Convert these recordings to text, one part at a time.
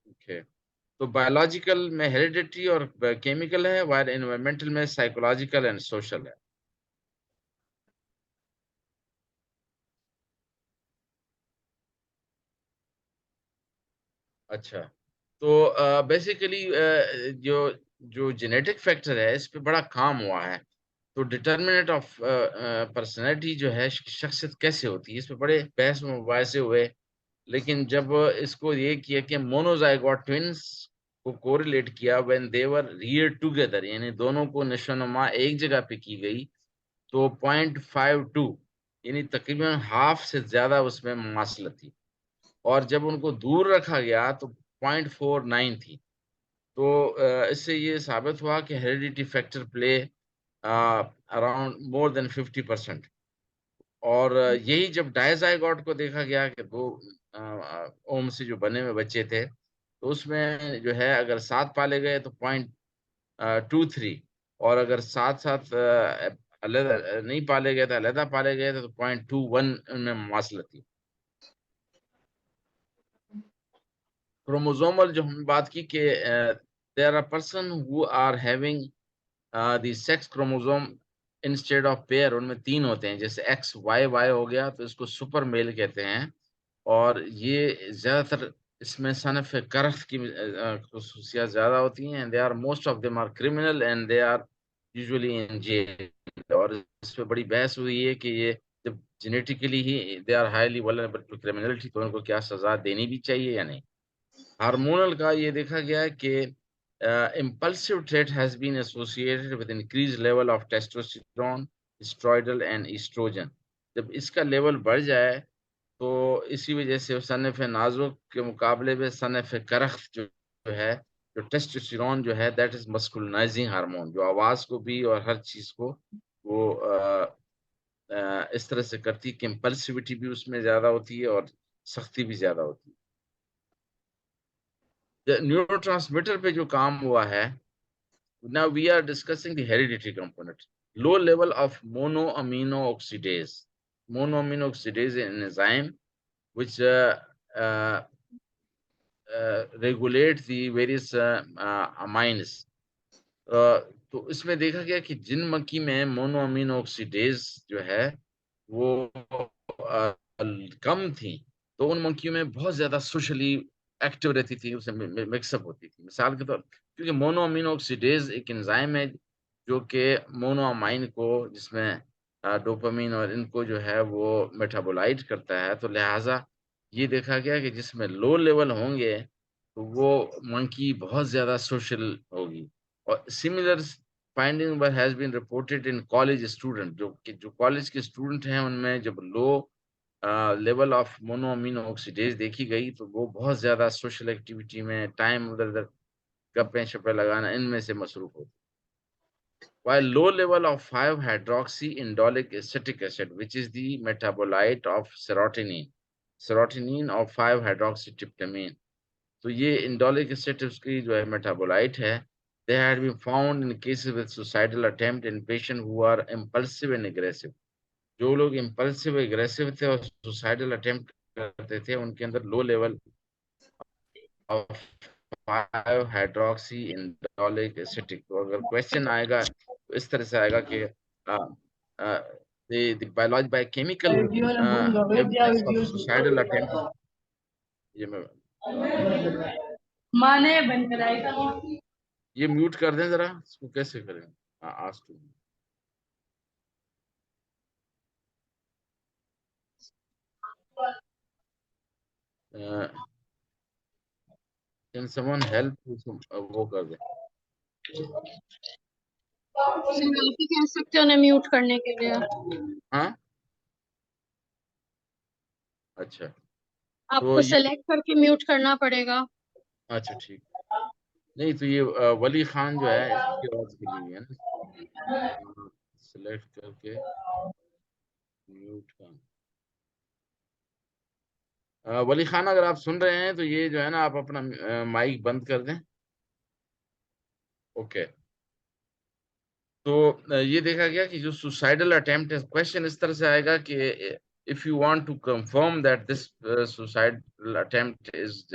Okay, तो biological में heredity और केमिकल है, वायर एनवायरमेंटल में साइकोलॉजिकल एंड सोशल है। अच्छा, तो बेसिकली जो जो जेनेटिक फैक्टर है इस पे बड़ा काम हुआ है। तो डिटर्मिनेंट ऑफ पर्सनैलिटी जो है, शख्सियत कैसे होती है, इस पे बड़े बहस मुबाहिसे हुए। लेकिन जब इसको ये किया कि मोनोजाइगोट ट्विंस को कोरिलेट किया when they were rear together, यानी दोनों को नशोनुमा एक जगह पे की गई, तो 0.52, यानी तकरीबन हाफ से ज्यादा उसमें मासलत थी। और जब उनको दूर रखा गया तो 0.49 थी। तो इससे ये साबित हुआ कि heredity factor play around more than 50%। और यही जब डायजाइगोट को देखा गया कि दो ओम से जो बने हुए बच्चे थे, तो उसमें जो है अगर सात पाले गए तो 0.23, और अगर साथ साथ अलग नहीं पाले गए थे, अलहदा पाले गए थे, तो 0.21 उनमें मुमासलत थी। क्रोमोसोमल जो हम बात की कि there are person who are having the sex chromosome instead of pair, उनमें तीन होते हैं, जैसे एक्स वाई वाई हो गया तो इसको सुपर मेल कहते हैं। और ये ज्यादातर इसमें सनफ करख की खसूसियात ज्यादा होती हैं। They are most of them are criminal and they are usually in jail. और इस पे बड़ी बहस हुई है कि ये जब जेनेटिकली ही they are highly vulnerable to criminality, तो उनको क्या सजा देनी भी चाहिए या नहीं। हार्मोनल का ये देखा गया है कि impulsive trait has been associated with increased level of testosterone, steroidal and estrogen। जब इसका लेवल बढ़ जाए तो इसी वजह से सनफ नाजुक के मुकाबले में सनफ करख्त जो है, जो टेस्टोस्टेरोन जो है, दैट इज मस्कुलिनाइजिंग हार्मोन, जो आवाज को भी और हर चीज को वो इस तरह से करती है कि इम्पल्सिविटी भी उसमें ज्यादा होती है और सख्ती भी ज्यादा होती है। न्यूरोट्रांसमीटर पे जो काम हुआ है, now we are discussing the hereditary component. Low level of monoamino oxidase. Monoamino oxidase is an enzyme which uh, regulate the various amines। तो इसमें देखा गया कि जिन मक्खी में मोनोअमीनो ऑक्सीडेज जो है वो अ, कम थी, तो उन मक्खियों में बहुत ज्यादा सोशली एक्टिव रहती थी, उसमें मिक्सअप होती थी। मिसाल के तौर, क्योंकि मोनोअमीनो ऑक्सीडेज एक एंजाइम है जो कि मोनोअमाइन को, जिसमें डोपामीन और इनको जो है वो मेटाबोलाइट करता है, तो लिहाजा ये देखा गया कि जिसमें लो लेवल होंगे तो वो मंकी बहुत ज्यादा सोशल होगी। और similar finding has been reported in college student, जो कॉलेज के स्टूडेंट हैं उनमें जब low level of monoamine oxidase देखी गई, तो वो बहुत ज्यादा सोशल एक्टिविटी में, टाइम उधर उधर गप्पे शप्पे लगाना, इनमें से मसरूफ होते। While low level of 5-hydroxy acetic acid, which is the metabolite of serotonin of 5-hydroxytryptamine, तो ये इंडोलिक एसिड उसकी जो है मेटाबोलाइट है। They had been found in cases with suicidal attempt in patient who are impulsive and aggressive. जो लोग impulsive aggressive थे और सुसाइडल अटेम्प्ट करते थे, उनके अंदर low level of five hydroxy indolic acetic. तो अगर क्वेश्चन आएगा तो इस तरह से आएगा कि the biology by chemical evidence of suicidal attempt। ये मैं माने बंद कराई था। ये म्यूट कर दें जरा, इसको कैसे करें? Ask to. Can someone help, वो कर दे। सिर्फ आप ही कह सकते हो उन्हें म्यूट करने के लिए। हाँ, अच्छा, तो आपको ये, सेलेक्ट करके म्यूट करना पड़ेगा। अच्छा ठीक। नहीं तो ये वली खान जो है इसकी आवाज के लिए है ना, सिलेक्ट करके म्यूट का। वली खान, अगर आप सुन रहे हैं तो ये जो है ना, आप अपना माइक बंद कर दें। ओके, तो ये देखा गया कि जो सुसाइडल अटेम्प्ट है, क्वेश्चन इस तरह से आएगा कि if you want to confirm that this suicidal attempt is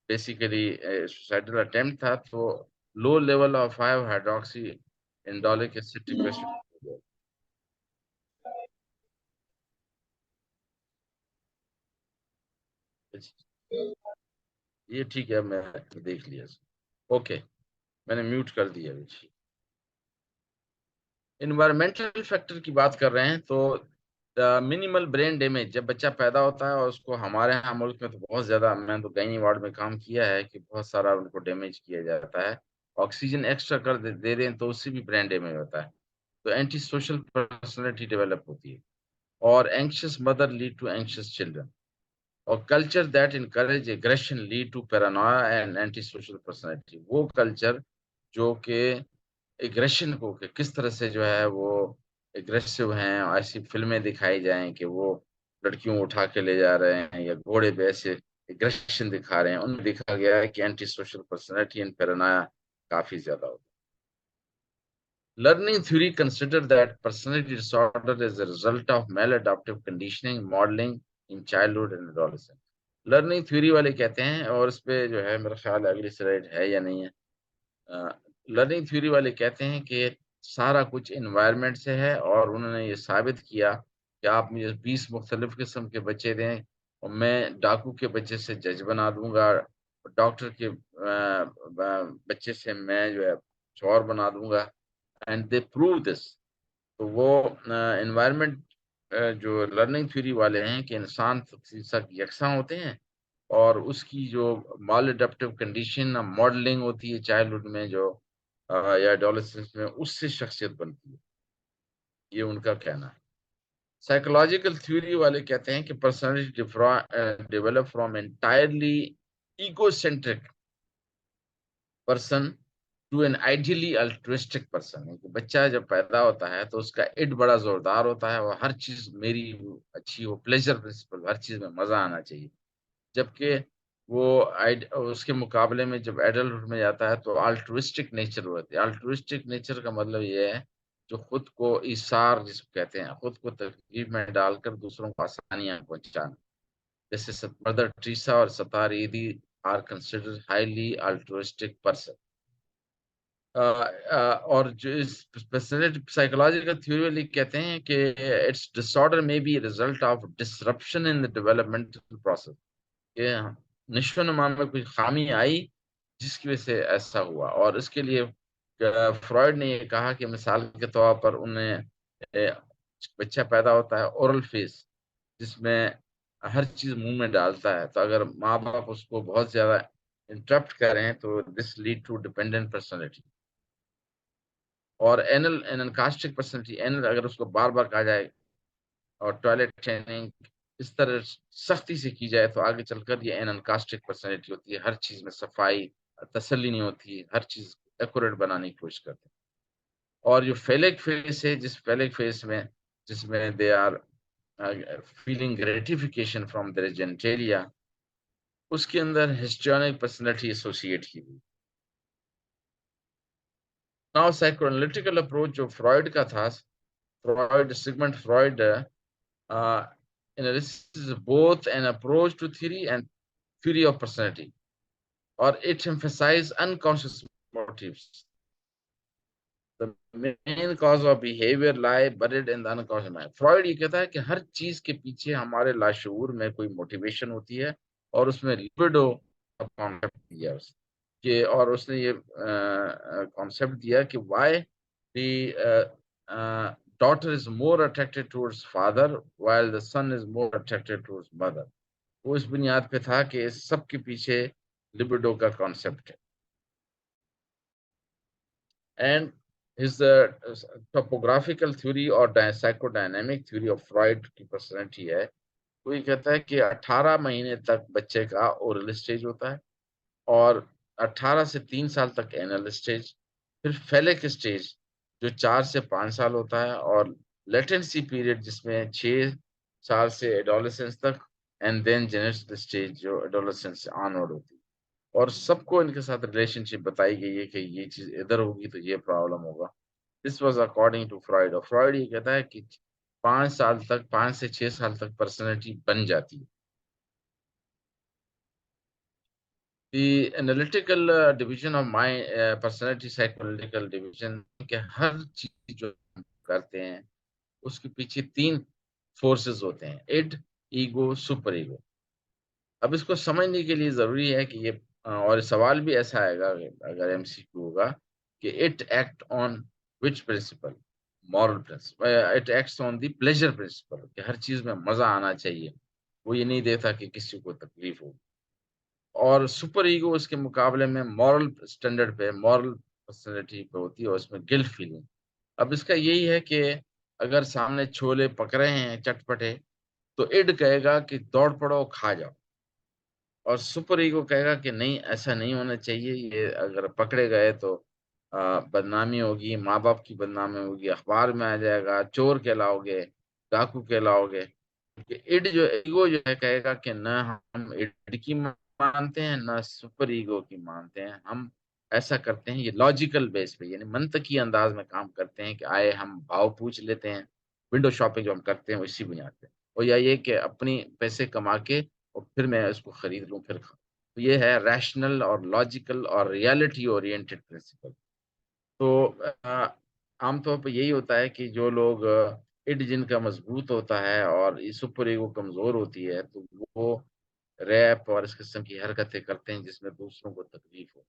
basically a suicidal attempt था, तो low level of 5 hydroxyindolic acid requested. ये ठीक है, मैं देख लिया। ओके, मैंने म्यूट कर दिया। इन्वायरमेंटल फैक्टर की बात कर रहे हैं तो मिनिमल ब्रेन डैमेज, जब बच्चा पैदा होता है और उसको हमारे यहाँ मुल्क में तो बहुत ज्यादा, मैं तो गायनी वार्ड में काम किया है कि बहुत सारा उनको डैमेज किया जाता है। ऑक्सीजन एक्स्ट्रा दे रहे हैं तो उससे भी ब्रेन डैमेज होता है, तो एंटी सोशल पर्सनैलिटी डेवलप होती है। और anxious mother lead to anxious children, और culture that encourage aggression lead to paranoia and anti social personality, वो कल्चर जो कि एग्रेशन को कि किस तरह से जो है वो एग्रेसिव हैं, ऐसी फिल्में दिखाई जाएं कि वो लड़कियों को उठा के ले जा रहे हैं या घोड़े पे ऐसे एग्रेशन दिखा रहे हैं, उनमें देखा गया है कि anti social personality and Paranoia काफी ज्यादा होता है। Learning theory consider that personality disorder is a result of maladaptive conditioning modeling in childhood and adolescence। Learning theory वाले कहते हैं, और इस पे जो है मेरा ख्याल है अगली स्लाइड है या नहीं है, लर्निंग थ्योरी वाले कहते हैं कि सारा कुछ इन्वायरमेंट से है, और उन्होंने ये साबित किया कि आप मुझे 20 मुख्तलिफ किस्म के बच्चे दें और मैं डाकू के बच्चे से जज बना दूंगा, डॉक्टर के बच्चे से मैं जो है चोर बना दूंगा, एंड दे प्रूव दिस। तो वो इन्वायरमेंट जो लर्निंग थ्योरी वाले हैं कि इंसान सब यकसा होते हैं, और उसकी जो माल एडेप्टिव कंडीशन मॉडलिंग होती है चाइल्डहुड में जो या एडोलेसेंस में, उससे शख्सियत बनती है, ये उनका कहना है। साइकोलॉजिकल थ्योरी वाले कहते हैं कि personality develop from entirely egocentric person to an ideally altruistic person, है कि बच्चा जब पैदा होता है तो उसका इड बड़ा जोरदार होता है और हर चीज मेरी अच्छी हो, प्लेजर प्रिंसिपल, हर चीज में मजा आना चाहिए। जबकि वो उसके मुकाबले में जब एडल्टहुड में जाता है तो अल्ट्रुइस्टिक नेचर होती है। अल्ट्रुइस्टिक नेचर का मतलब ये है जो खुद को इसार जिसको कहते हैं, खुद को तकलीफ में डालकर दूसरों को आसानियां पहुंचाना, जैसे मदर टेरेसा और Sattar Edhi are considered highly altruistic person. और जो इस साइकोलॉजिकल थ्योरी वाली कहते हैं कि इट्स डिसऑर्डर में be result of disruption in the developmental process, कि नशो नुमा में कोई खामी आई जिसकी वजह से ऐसा हुआ। और इसके लिए फ्रॉइड ने ये कहा कि मिसाल के तौर पर उन्हें बच्चा पैदा होता है ओरल फेस, जिसमें हर चीज मुंह में डालता है, तो अगर माँ बाप उसको बहुत ज्यादा इंटरप्ट करें तो this lead to dependent personality. और एनल एनकास्टिक पर्सनैलिटी, एनल अगर उसको बार बार कहा जाए और टॉयलेट ट्रेनिंग इस तरह सख्ती से की जाए तो आगे चलकर ये एनकास्टिक पर्सनैलिटी होती है, हर चीज में सफाई तसल्ली नहीं होती, हर चीज एक्यूरेट बनाने की कोशिश करते हैं। और जो फेलिक फेस है, जिस फेलिक फेस में जिसमें they are feeling gratification from their genitalia, उसके अंदर हिस्ट्रियोनिक पर्सनैलिटी एसोसिएट की हुई। नाउ साइकोएनालिटिकल अप्रोच जो फ्रॉइड का था, Freud Sigmund Freud analysis is both an approach to theory and theory of personality, or it emphasizes unconscious motives. The main cause of behavior lie buried in the unconscious mind. Freud ये कहता है कि हर चीज के पीछे हमारे लाशऊर में कोई मोटिवेशन होती है, और उसमें लिबिडो का कॉन्सेप्ट दिया उसने कि, और उसने ये कॉन्सेप्ट दिया कि why the daughter is more attracted towards father while the son is more attracted towards mother। वो इस बुनियाद पे था कि इस सब के पीछे लिबिडो का कॉन्सेप्ट है। एंड हिज टोपोग्राफिकल थ्योरी और साइकोडायनेमिक थ्योरी ऑफ फ्रॉइड की पर्सनैलिटी है, वो ये कहता है कि 18 महीने तक बच्चे का ओरल स्टेज होता है, और 18 से 3 साल तक एनल स्टेज, फिर फेलिक स्टेज जो 4 से 5 साल होता है, और लेटेंसी पीरियड जिसमें 6 साल से एडोलेसेंस तक, एंड देन जेनेसिस स्टेज जो एडोलेसेंस से ऑनवर्ड होती है। और सबको इनके साथ रिलेशनशिप बताई गई है कि ये चीज इधर होगी तो ये प्रॉब्लम होगा। This was according to Freud. और फ्रॉइड ये कहता है कि 5 से 6 साल तक पर्सनैलिटी बन जाती है। The analytical division of my personality psychoanalytical division के हर चीज जो हम करते हैं उसके पीछे 3 फोर्सेस होते हैं, इड, ईगो, सुपर ईगो। अब इसको समझने के लिए जरूरी है कि ये और सवाल भी ऐसा आएगा अगर एमसीक्यू होगा कि it act on which principle, moral principle, it acts on the pleasure principle कि हर चीज में मजा आना चाहिए, वो ये नहीं देता कि किसी को तकलीफ हो। और सुपर ईगो उसके मुकाबले में मॉरल स्टैंडर्ड पे, मॉरल पर्सनैलिटी पे होती है और उसमें गिल्ट फीलिंग। अब इसका यही है कि अगर सामने छोले पक रहे हैं चटपटे तो इड कहेगा कि दौड़ पड़ो खा जाओ, और सुपर ईगो कहेगा कि नहीं ऐसा नहीं होना चाहिए, ये अगर पकड़े गए तो बदनामी होगी, माँ बाप की बदनामी होगी, अखबार में आ जाएगा, चोर कहलाओगे, डाकू कहलाओगे। इड जो ईगो जो है कहेगा कि न हम इड की मानते हैं न सुपर ईगो की मानते हैं, हम ऐसा करते हैं ये लॉजिकल बेस पे यानी मंतकी अंदाज में काम करते हैं कि आए हम भाव पूछ लेते हैं, विंडो शॉपिंग जो हम करते हैं इसी बुनियाद पे, और या ये कि अपनी पैसे कमा के और फिर मैं इसको खरीद लूं फिर खाऊं। तो ये है रैशनल और लॉजिकल और रियलिटी ओरिएंटेड प्रिंसिपल। तो आमतौर पर यही होता है कि जो लोग इड जिनका मजबूत होता है और ये सुपर ईगो कमजोर होती है तो वो रैप और इस किस्म की हरकतें करते हैं जिसमें दूसरों को तकलीफ हो,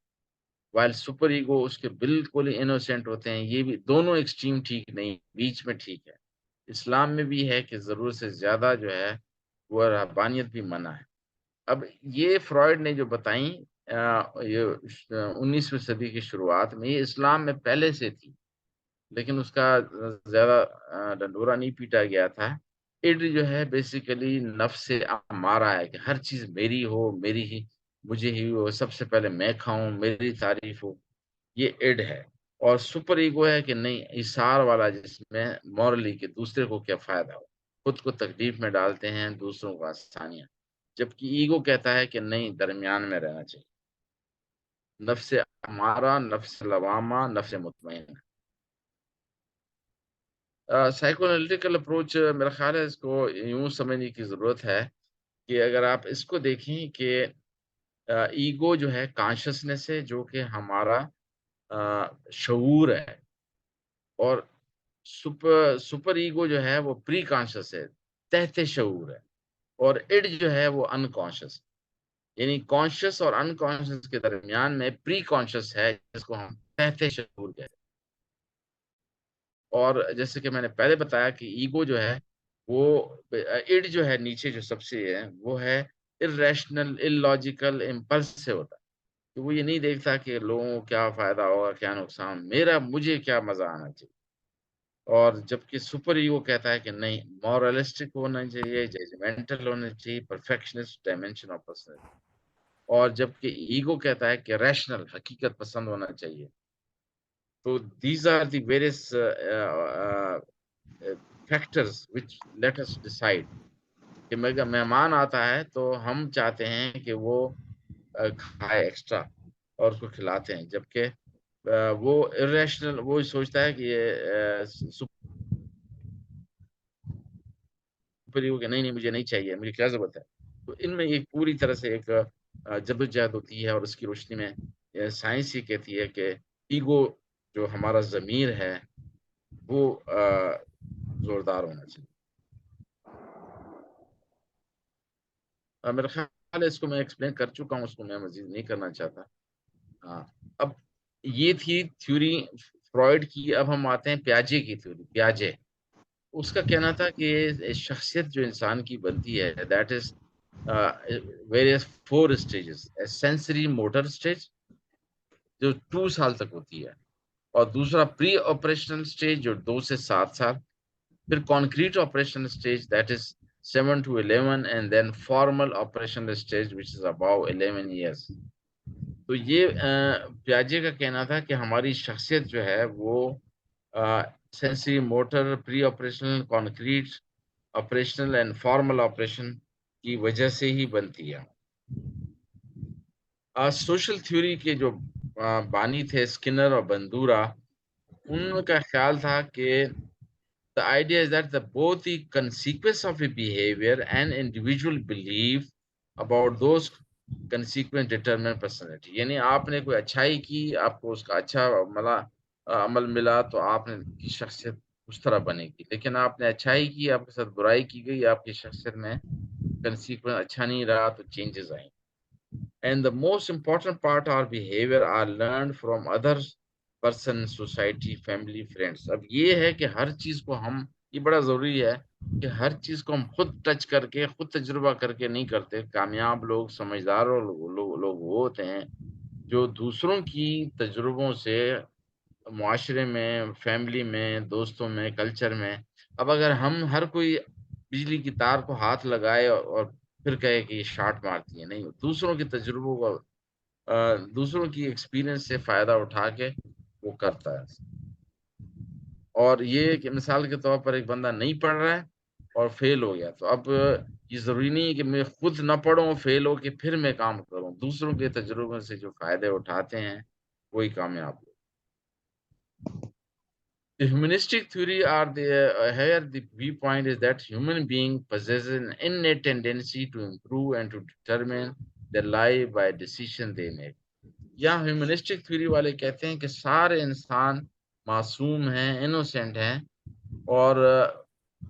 वाइल सुपर ईगो उसके बिल्कुल इनोसेंट होते हैं। ये भी दोनों एक्सट्रीम ठीक नहीं, बीच में ठीक है। इस्लाम में भी है कि जरूरत से ज्यादा जो है वो रहबानियत भी मना है। अब ये फ्रॉइड ने जो बताई ये 19वीं सदी की शुरुआत में, ये इस्लाम में पहले से थी लेकिन उसका ज्यादा डंडोरा नहीं पीटा गया था। इड जो है बेसिकली नफ्स से अमारा है कि हर चीज मेरी हो, मेरी ही, मुझे ही हो, सबसे पहले मैं खाऊं, मेरी तारीफ हो, ये इड है। और सुपर ईगो है कि नहीं, इसार वाला जिसमें मॉरली कि दूसरे को क्या फायदा हो, खुद को तकलीफ में डालते हैं, दूसरों को आसानियां। जबकि ईगो कहता है कि नहीं, दरमियान में रहना चाहिए, नफ्स अमारा, नफ्स लवामा, नफ्स मुतमईन। साइकोएनालिटिकल अप्रोच मेरा ख्याल है इसको यूं समझने की जरूरत है कि अगर आप इसको देखें कि ईगो जो है कॉन्शियसनेस है जो कि हमारा शऊर है, और सुपर सुपर ईगो जो है वो प्री कॉन्शियस है, तहते शऊर है, और इड जो है वो अनकॉन्शियस, यानी कॉन्शियस और अनकॉन्शियस के दरमियान में प्री कॉन्शियस है जिसको हम तहते शऊर कहते हैं। और जैसे कि मैंने पहले बताया कि ईगो जो है वो, इड जो है नीचे जो सबसे है वो है इरेशनल, इलॉजिकल, इम्पल्स से होता है। तो वो ये नहीं देखता कि लोगों को क्या फायदा होगा क्या नुकसान, मेरा मुझे क्या मजा आना चाहिए। और जबकि सुपर ईगो कहता है कि नहीं, मॉरलिस्टिक होना चाहिए, जजमेंटल होना चाहिए, परफेक्शनिस्ट डायमेंशन ऑफ पर्सनैलिटी। और जबकि ईगो कहता है कि रैशनल, हकीकत पसंद होना चाहिए। तो these are the various factors which let us decide कि मेहमान आता है तो हम चाहते हैं कि वो खाए एक्स्ट्रा और उसको खिलाते हैं, जबकि वो इरेशनल, वो सोचता है कि ये सुपर हीरो के नहीं नहीं मुझे नहीं चाहिए, मुझे क्या जरूरत है। तो इनमें एक पूरी तरह से एक जद्दोजहद होती है, और उसकी रोशनी में साइंस ये कहती है कि ईगो जो हमारा जमीर है वो जोरदार होना चाहिए। मेरा ख्याल है इसको मैं एक्सप्लेन कर चुका हूँ, उसको मैं मजीद नहीं करना चाहता। हाँ, अब ये थी थ्योरी फ्रॉइड की। अब हम आते हैं प्याजे की थ्योरी। प्याजे, उसका कहना था कि शख्सियत जो इंसान की बनती है that is various 4 stages. Sensory motor stage जो 2 साल तक होती है, और दूसरा प्री ऑपरेशनल स्टेज जो 2 से 7 साल, फिर concrete operation stage that is 7 to 11, and then formal operational stage which is about 11 years। तो ये प्याजे का कहना था कि हमारी शख्सियत जो है वो sensory motor, pre operational, concrete operational and formal operation की वजह से ही बनती है। सोशल थ्योरी के जो बानी थे स्किनर और बंदूरा, उनका ख्याल था कि The idea is that both the consequence of a behavior and individual belief about those consequence determine personality. यानी आपने कोई अच्छाई की, आपको उसका अच्छा अमल मिला, तो आपने की शख्सियत उस तरह बनेगी। लेकिन आपने अच्छाई की, आपके साथ बुराई की गई, आपकी शख्सियत में consequence अच्छा नहीं रहा, तो चेंजेस आएंगे। And the most important part, our behavior are learned from others, person, society, family, friends. अब ये है कि हर चीज को हम, ये बड़ा जरूरी है कि हर चीज को हम खुद टच करके, खुद तजुर्बा करके नहीं करते। कामयाब लोग, समझदार लोग वो होते हैं जो दूसरों की तजुर्बों से, मुआशरे में, फैमिली में, दोस्तों में, कल्चर में। अब अगर हम हर कोई बिजली की तार को हाथ लगाए और फिर कहे कि ये शॉर्ट मारती है, नहीं, दूसरों के तजुर्बों को, दूसरों की एक्सपीरियंस से फायदा उठा के वो करता है। और ये कि मिसाल के तौर पर एक बंदा नहीं पढ़ रहा है और फेल हो गया, तो अब ये जरूरी नहीं है कि मैं खुद ना पढ़ूं, फेल हो के फिर मैं काम करूं। दूसरों के तजुर्बों से जो फायदे उठाते हैं वही कामयाब हो। The humanistic theory are here the viewpoint is that human being possesses an innate tendency to improve and to determine their life by decision they make. यहाँ ह्यूमनिस्टिक थ्योरी वाले कहते हैं कि सारे इंसान मासूम हैं, इनोसेंट हैं, और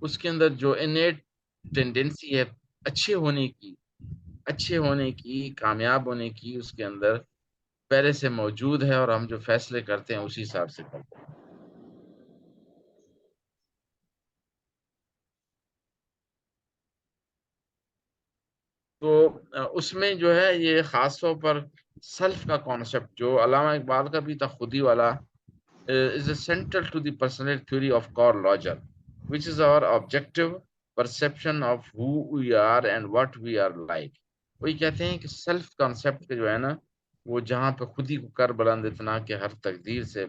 उसके अंदर जो इनेट टेंडेंसी है अच्छे होने की, अच्छे होने की, कामयाब होने की, उसके अंदर पहले से मौजूद है, और हम जो फैसले करते हैं उसी हिसाब से करते हैं। तो उसमें जो है ये खास तौर पर सेल्फ का कॉन्सेप्ट, जो अल्लामा इकबाल का भी था खुदी वाला, is central to the personality theory of Carl Roger, which is our objective perception of who we are and what we are like. वही कहते हैं कि सेल्फ कॉन्सेप्ट के जो है ना, वो जहाँ पे खुद ही को कर बुलंद इतना कि हर तकदीर से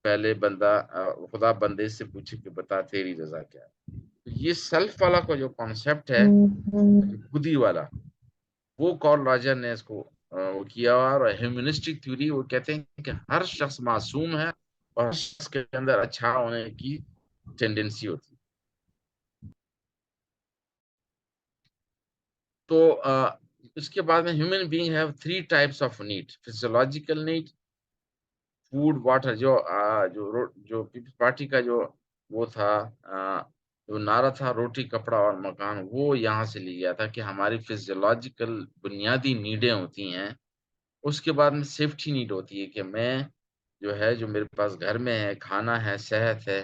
पहले बंदा, खुदा बंदे से पूछे कि बता तेरी रजा क्या है। तो ये सेल्फ वाला का जो कॉन्सेप्ट है, खुदी वाला, वो कॉर्ल रॉजर ने इसको वो किया। और ह्यूमनिस्टिक थ्योरी, वो कहते हैं कि हर शख्स मासूम है और हर शख्स के अंदर अच्छा होने की टेंडेंसी होती है। तो इसके बाद में human being have three types of need: physiological need, food, water. जो पीपल्स पार्टी का जो वो था, जो नारा था, रोटी, कपड़ा और मकान, वो यहाँ से लिया गया था कि हमारी फिजियोलॉजिकल बुनियादी नीडें होती हैं। उसके बाद में सेफ्टी नीड होती है कि मैं जो है, जो मेरे पास घर में है, खाना है, सेहत है,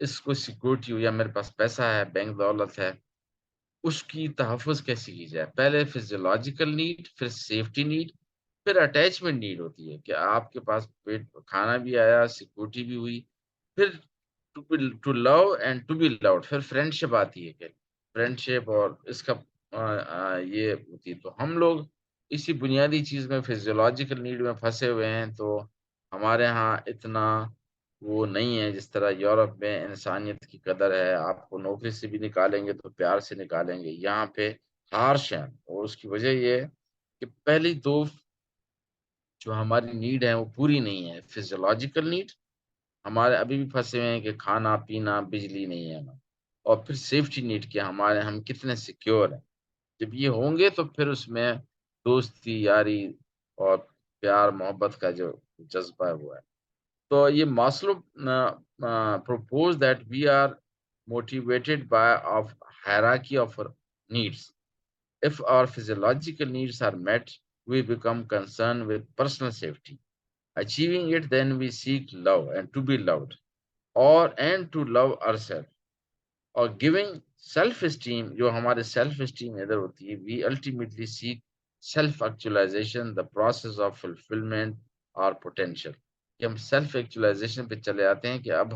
इसको सिक्योरिटी हो, या मेरे पास पैसा है, बैंक दौलत है, उसकी तहफ़्फ़ुज़ कैसे की जाए। पहले फिजियोलॉजिकल नीड, फिर सेफ्टी नीड, फिर अटैचमेंट नीड होती है कि आपके पास पेट खाना भी आया, सिक्योरिटी भी हुई, फिर to love and to be loved, फिर फ्रेंडशिप आती है कि फ्रेंडशिप और इसका ये होती है। तो हम लोग इसी बुनियादी चीज़ में, फिजियोलॉजिकल नीड में फँसे हुए हैं। तो हमारे यहाँ इतना वो नहीं है जिस तरह यूरोप में इंसानियत की कदर है। आपको नौकरी से भी निकालेंगे तो प्यार से निकालेंगे, यहाँ पे हार्श हैं। और उसकी वजह ये है कि पहली दो जो हमारी नीड है वो पूरी नहीं है। फिजियोलॉजिकल नीड, हमारे अभी भी फँसे हुए हैं कि खाना-पीना, बिजली नहीं है हमें। और फिर सेफ्टी नीड कि हमारे हम कितने सिक्योर हैं। जब ये होंगे तो फिर उसमें दोस्ती, यारी और प्यार, मोहब्बत का जो जज़्बा है वो है। तो ये Maslow proposed that we are motivated by of hierarchy of our needs. If our physiological needs are met, we become concerned with personal safety. Achieving it, then we seek love and to be loved, or and to love ourselves. और giving self esteem, जो हमारे self esteem इधर होती है, we ultimately seek self actualization, the process of fulfillment और potential. कि हम self actualisation पे चले आते हैं कि अब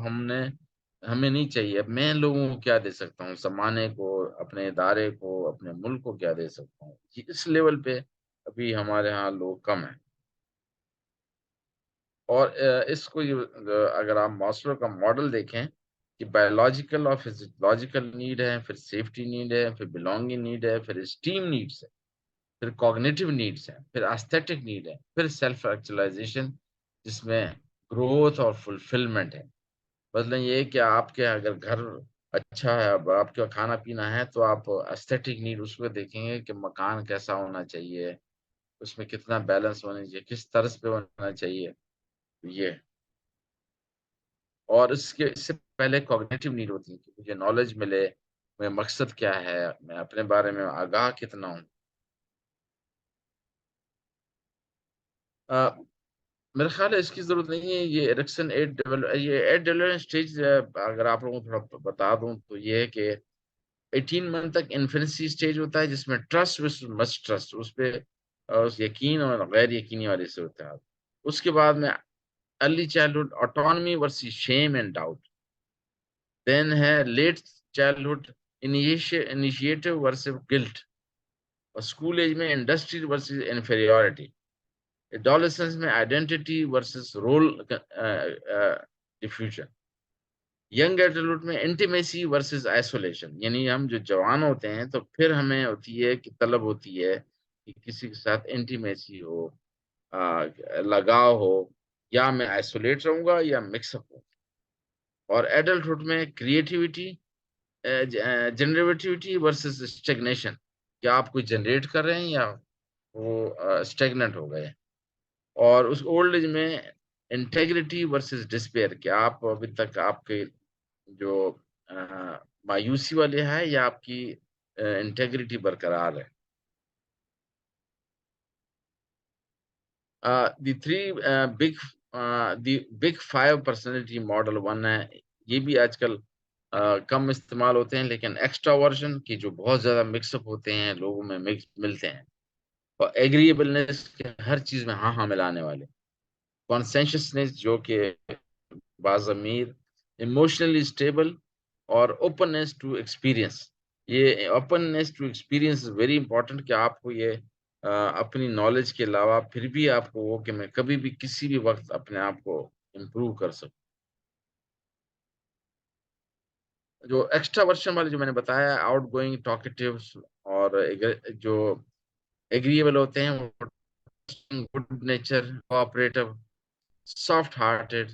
हमें नहीं चाहिए, अब मैं लोगों को क्या दे सकता हूँ, ज़माने को, अपने इदारे को, अपने मुल्क को क्या दे सकता हूँ। इस लेवल पे अभी हमारे यहाँ लोग कम हैं। और इसको अगर आप मास्लो का मॉडल देखें कि बायोलॉजिकल और फिजियोलॉजिकल नीड है, फिर सेफ्टी नीड है, फिर बिलोंगिंग नीड है, फिर स्टीम नीड्स है, फिर कॉग्निटिव नीड्स है, फिर एस्थेटिक नीड है, फिर सेल्फ एक्चुअलाइजेशन जिसमें ग्रोथ और फुलफिलमेंट है। मतलब ये है कि आपके अगर घर अच्छा है, अब आपका खाना पीना है, तो आप एस्थेटिक नीड उसको देखेंगे कि मकान कैसा होना चाहिए, उसमें कितना बैलेंस होना चाहिए, किस तर्ज पे होना चाहिए, ये। और इससे पहले कॉग्निटिव नीड होती है कि मुझे नॉलेज मिले, मेरा मकसद क्या है, मैं अपने बारे में आगाह कितना हूँ। अ, मेरा ख्याल है इसकी जरूरत नहीं है। ये एट डेवलपमेंट स्टेज, अगर आप लोगों को थोड़ा बता दूं तो ये है कि 18 मंथ तक इन्फेंसी स्टेज होता है, जिसमें ट्रस्ट विद मस्ट ट्रस्ट, उस पे उस यकीन और गैर यकीनी वाले से होता है। उसके बाद में early childhood autonomy versus shame and doubt. Then है late childhood initiative versus guilt. और स्कूल एज में इंडस्ट्री वर्सेस इन्फीरियरिटी। एडोलेसेंस में identity versus role diffusion. Young adulthood में इंटीमेसी वर्सेस आइसोलेशन, यानी हम जो जवान होते हैं तो फिर हमें होती है कि तलब होती है कि किसी के साथ इंटीमेसी हो, लगाव हो, या मैं आइसोलेट रहूंगा या मिक्सअप हूँ। और एडल्टहुड में क्रिएटिविटी, जनरेटिविटी वर्सेस स्टेगनेशन, क्या आप कुछ जनरेट कर रहे हैं या वो स्टेगनेंट हो गए। और उस ओल्ड एज में इंटेग्रिटी वर्सेस डिस्पेयर, क्या आप अभी तक आपके जो मायूसी वाले हैं या आपकी इंटेग्रिटी बरकरार है। The three big the big five personality model one है। ये भी आजकल कम इस्तेमाल होते हैं, लेकिन एक्स्ट्रावर्जन की जो बहुत ज्यादा मिक्सअप होते हैं, लोगों में मिक्स मिलते हैं। और एग्रीएबलनेस के हर चीज में हाँ हाँ मिलाने वाले। कॉन्सेंशसनेस जो कि बाज़मीर, इमोशनली स्टेबल। और ओपननेस टू एक्सपीरियंस। ये openness to experience is very important कि आपको ये अपनी नॉलेज के अलावा फिर भी आपको वो कि मैं कभी भी किसी भी वक्त अपने आप को इम्प्रूव कर सकूं। जो एक्स्ट्रा वर्शन वाले जो मैंने बताया, आउट गोइंग टॉकेटिव्स, और जो एग्रीएबल होते हैं वो good nature, cooperative, soft hearted.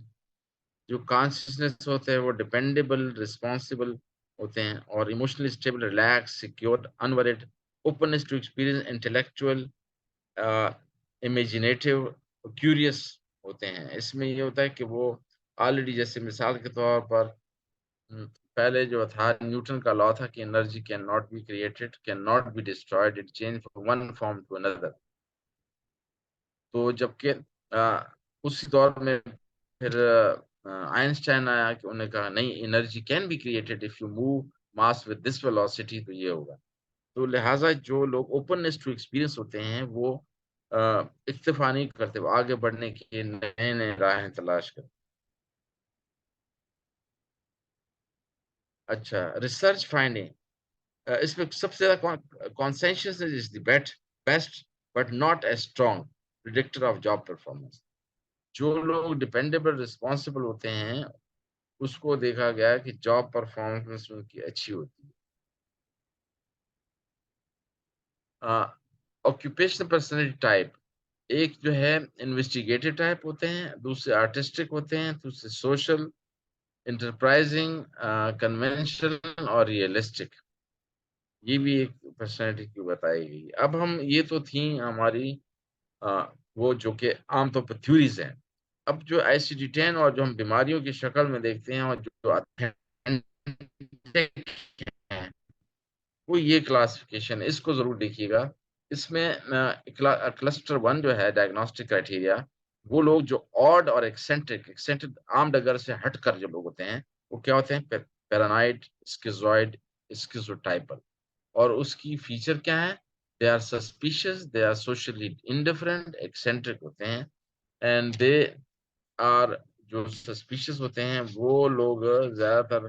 जो कॉन्शियसनेस होते हैं वो डिपेंडेबल, रिस्पॉन्सिबल होते हैं। और emotionally stable, relax, secure, unworried, openness to experience, intellectual, imaginative, curious होते हैं। इसमें ये होता है कि वो ऑलरेडी, जैसे मिसाल के तौर पर पहले जो था न्यूटन का लॉ था कि energy can not be created, can not be destroyed, it change from one form to another. तो जबकि उसी दौर में फिर आइंस्टाइन आया कि उन्होंने कहा नहीं, energy can be created if you move mass with this velocity, तो ये होगा। तो लिहाजा जो लोग ओपननेस टू एक्सपीरियंस होते हैं वो इक्तफा नहीं करते, वो आगे बढ़ने की नए नए राहें तलाश करते। अच्छा, रिसर्च फाइंडिंग, इसमें सबसे ज्यादा consensus is the best but not as strong predictor of job performance. जो लोग डिपेंडेबल, रिस्पॉन्सिबल होते हैं, उसको देखा गया है कि जॉब परफॉर्मेंस उनकी अच्छी होती है। ऑक्यूपेशनल पर्सनैलिटी टाइप, एक जो है इन्वेस्टिगेटिव टाइप होते हैं, दूसरे आर्टिस्टिक होते हैं, दूसरे सोशल, इंटरप्राइजिंग, कन्वेंशनल और रियलिस्टिक। ये भी एक पर्सनैलिटी की बताई गई। अब हम ये तो थी हमारी वो जो कि आमतौर पर थ्योरीज हैं। अब जो ICD-10 और जो हम बीमारियों की शक्ल में देखते हैं और जो authentic हैं, वो ये क्लासिफिकेशन है, इसको जरूर देखिएगा। इसमें क्लस्टर वन जो है डायग्नोस्टिक क्राइटेरिया, वो लोग जो ऑड और एक्सेंट्रिक एक्सेंट्रिक आम डगर से हटकर जो लोग होते हैं, वो क्या होते हैं, पैरानाइड, स्किज़ॉइड, स्किज़ोटाइपल। और उसकी फीचर क्या है, they are suspicious, they are socially indifferent, eccentric होते हैं। एंड दे आर, जो सस्पिशियस होते हैं वो लोग ज्यादातर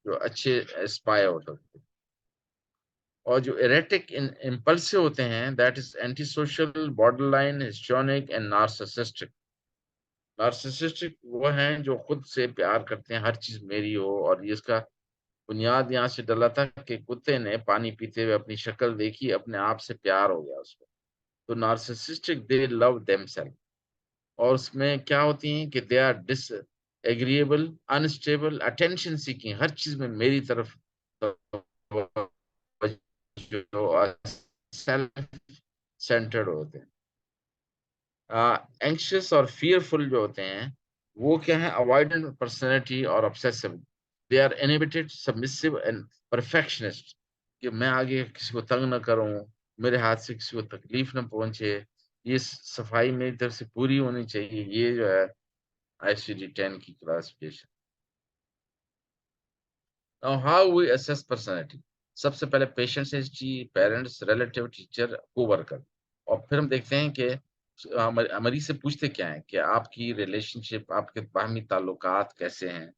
जो अच्छे स्पाई होते हैं। और जो एरेटिक इम्पल्सिव होते हैं, that is anti social, borderline, histrionic and narcissistic. Narcissistic वो हैं जो खुद से प्यार करते हैं, हर चीज मेरी हो। और ये इसका बुनियाद यहाँ से डला था कि कुत्ते ने पानी पीते हुए अपनी शक्ल देखी, अपने आप से प्यार हो गया उसको। तो नार्सिसिस्टिक, दे लव देमसेल्फ। और उसमें क्या होती हैं कि they are agreeable, unstable, attention seeking, हर चीज में मेरी तरफ सेल्फ सेंटर्ड होते हैं। एंक्शियस और फियरफुल जो होते हैं वो क्या है, अवॉइडेंट पर्सनैलिटी और obsessive. They are inhibited, submissive and perfectionist, कि मैं आगे किसी को तंग ना करूं, मेरे हाथ से किसी को तकलीफ ना पहुंचे, ये सफाई मेरी तरफ से पूरी होनी चाहिए। ये जो है ICD-10 की classification. Now how we assess personality. सबसे पहले patient's history, parents, relative, teacher, coworker, और फिर हम देखते हैं कि मरीज से पूछते क्या है कि आपकी रिलेशनशिप, आपके बाहमी ताल्लुकात कैसे हैं,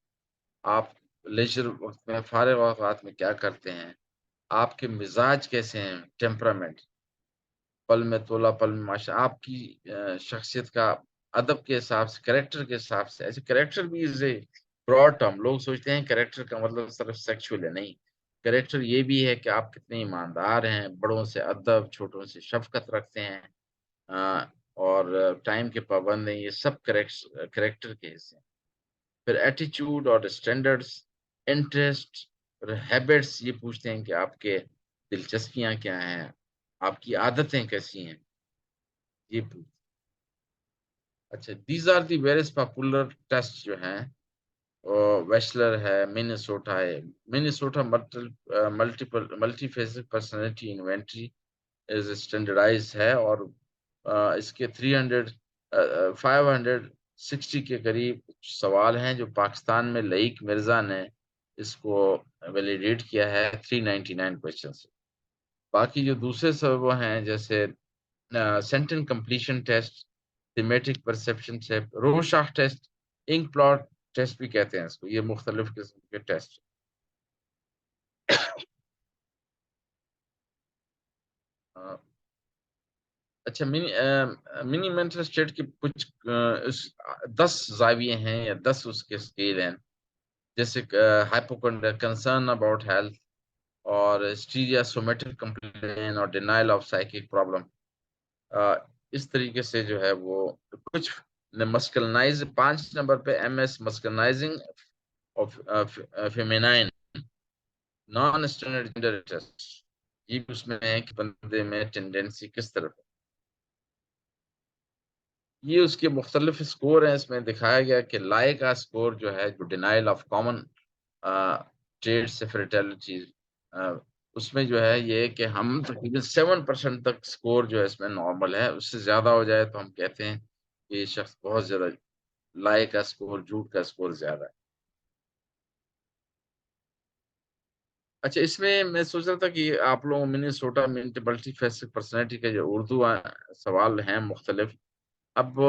आप लेजर वक्त में, फारिग औकात में क्या करते हैं, आपके मिजाज कैसे हैं, टेम्परामेंट, पल में तोला पल में माशा, आपकी शख्सियत का अदब के हिसाब से, कैरेक्टर के हिसाब से। ऐसे कैरेक्टर भी इज ए ब्रॉड टर्म। लोग सोचते हैं कैरेक्टर का मतलब सिर्फ सेक्सुअल है, नहीं। कैरेक्टर ये भी है कि आप कितने ईमानदार हैं, बड़ों से अदब, छोटों से शफकत रखते हैं, और टाइम के पाबंद हैं। ये सब कैरेक्टर के हिस्से हैं। फिर एटीट्यूड और स्टैंडर्ड्स, इंटरेस्ट और हैबिट्स, ये पूछते हैं कि आपके दिलचस्पियां क्या हैं, आपकी आदतें कैसी हैं, ये पूछ। अच्छा, these are the various popular test जो हैं। वेस्लर है, मिनेसोटा है। Minnesota multiple multiphasic personality inventory is standardize है, और इसके 560 के करीब सवाल हैं जो पाकिस्तान में लईक मिर्जा ने इसको वैलिडेट किया है 399 क्वेश्चन से। बाकी जो दूसरे सब वो हैं, जैसे sentence completion test, thematic perception test, Rorschach test, ink plot test भी कहते हैं इसको। ये मुख्तलिफ किस्म के टेस्ट। अच्छा, मिनी मेंटल स्टेट के कुछ 10 जाविये हैं या 10 उसके स्केल हैं, जैसे हाइपोकॉन्ड्रिया, कंसर्न अबाउट हेल्थ, और हिस्टीरिया, सोमेटिक कंप्लेन और डिनायल ऑफ साइकिक प्रॉब्लम। इस तरीके से जो है वो कुछ मस्कुलिनाइज, 5 नंबर पे MS masculinizing of feminine non standard gender test. ये भी उसमें है कि बंदे में टेंडेंसी किस तरफ है। ये उसके मुख्तलिफ स्कोर हैं। इसमें दिखाया गया कि लाई का स्कोर जो है, जो डिनाइल ऑफ कॉमन ट्रेड्स फेटलिटीज, उसमें जो है ये कि हम तकरीबन 7% तक स्कोर जो है इसमें नॉर्मल है। उससे ज्यादा हो जाए तो हम कहते हैं कि ये शख्स बहुत ज्यादा, लाई का स्कोर, झूठ का स्कोर ज्यादा है। अच्छा, इसमें मैं सोच रहा था कि आप लोगों मिनेसोटा मल्टी फेसिक पर्सनैलिटी के जो उर्दू सवाल हैं मुख्तलिफ, अब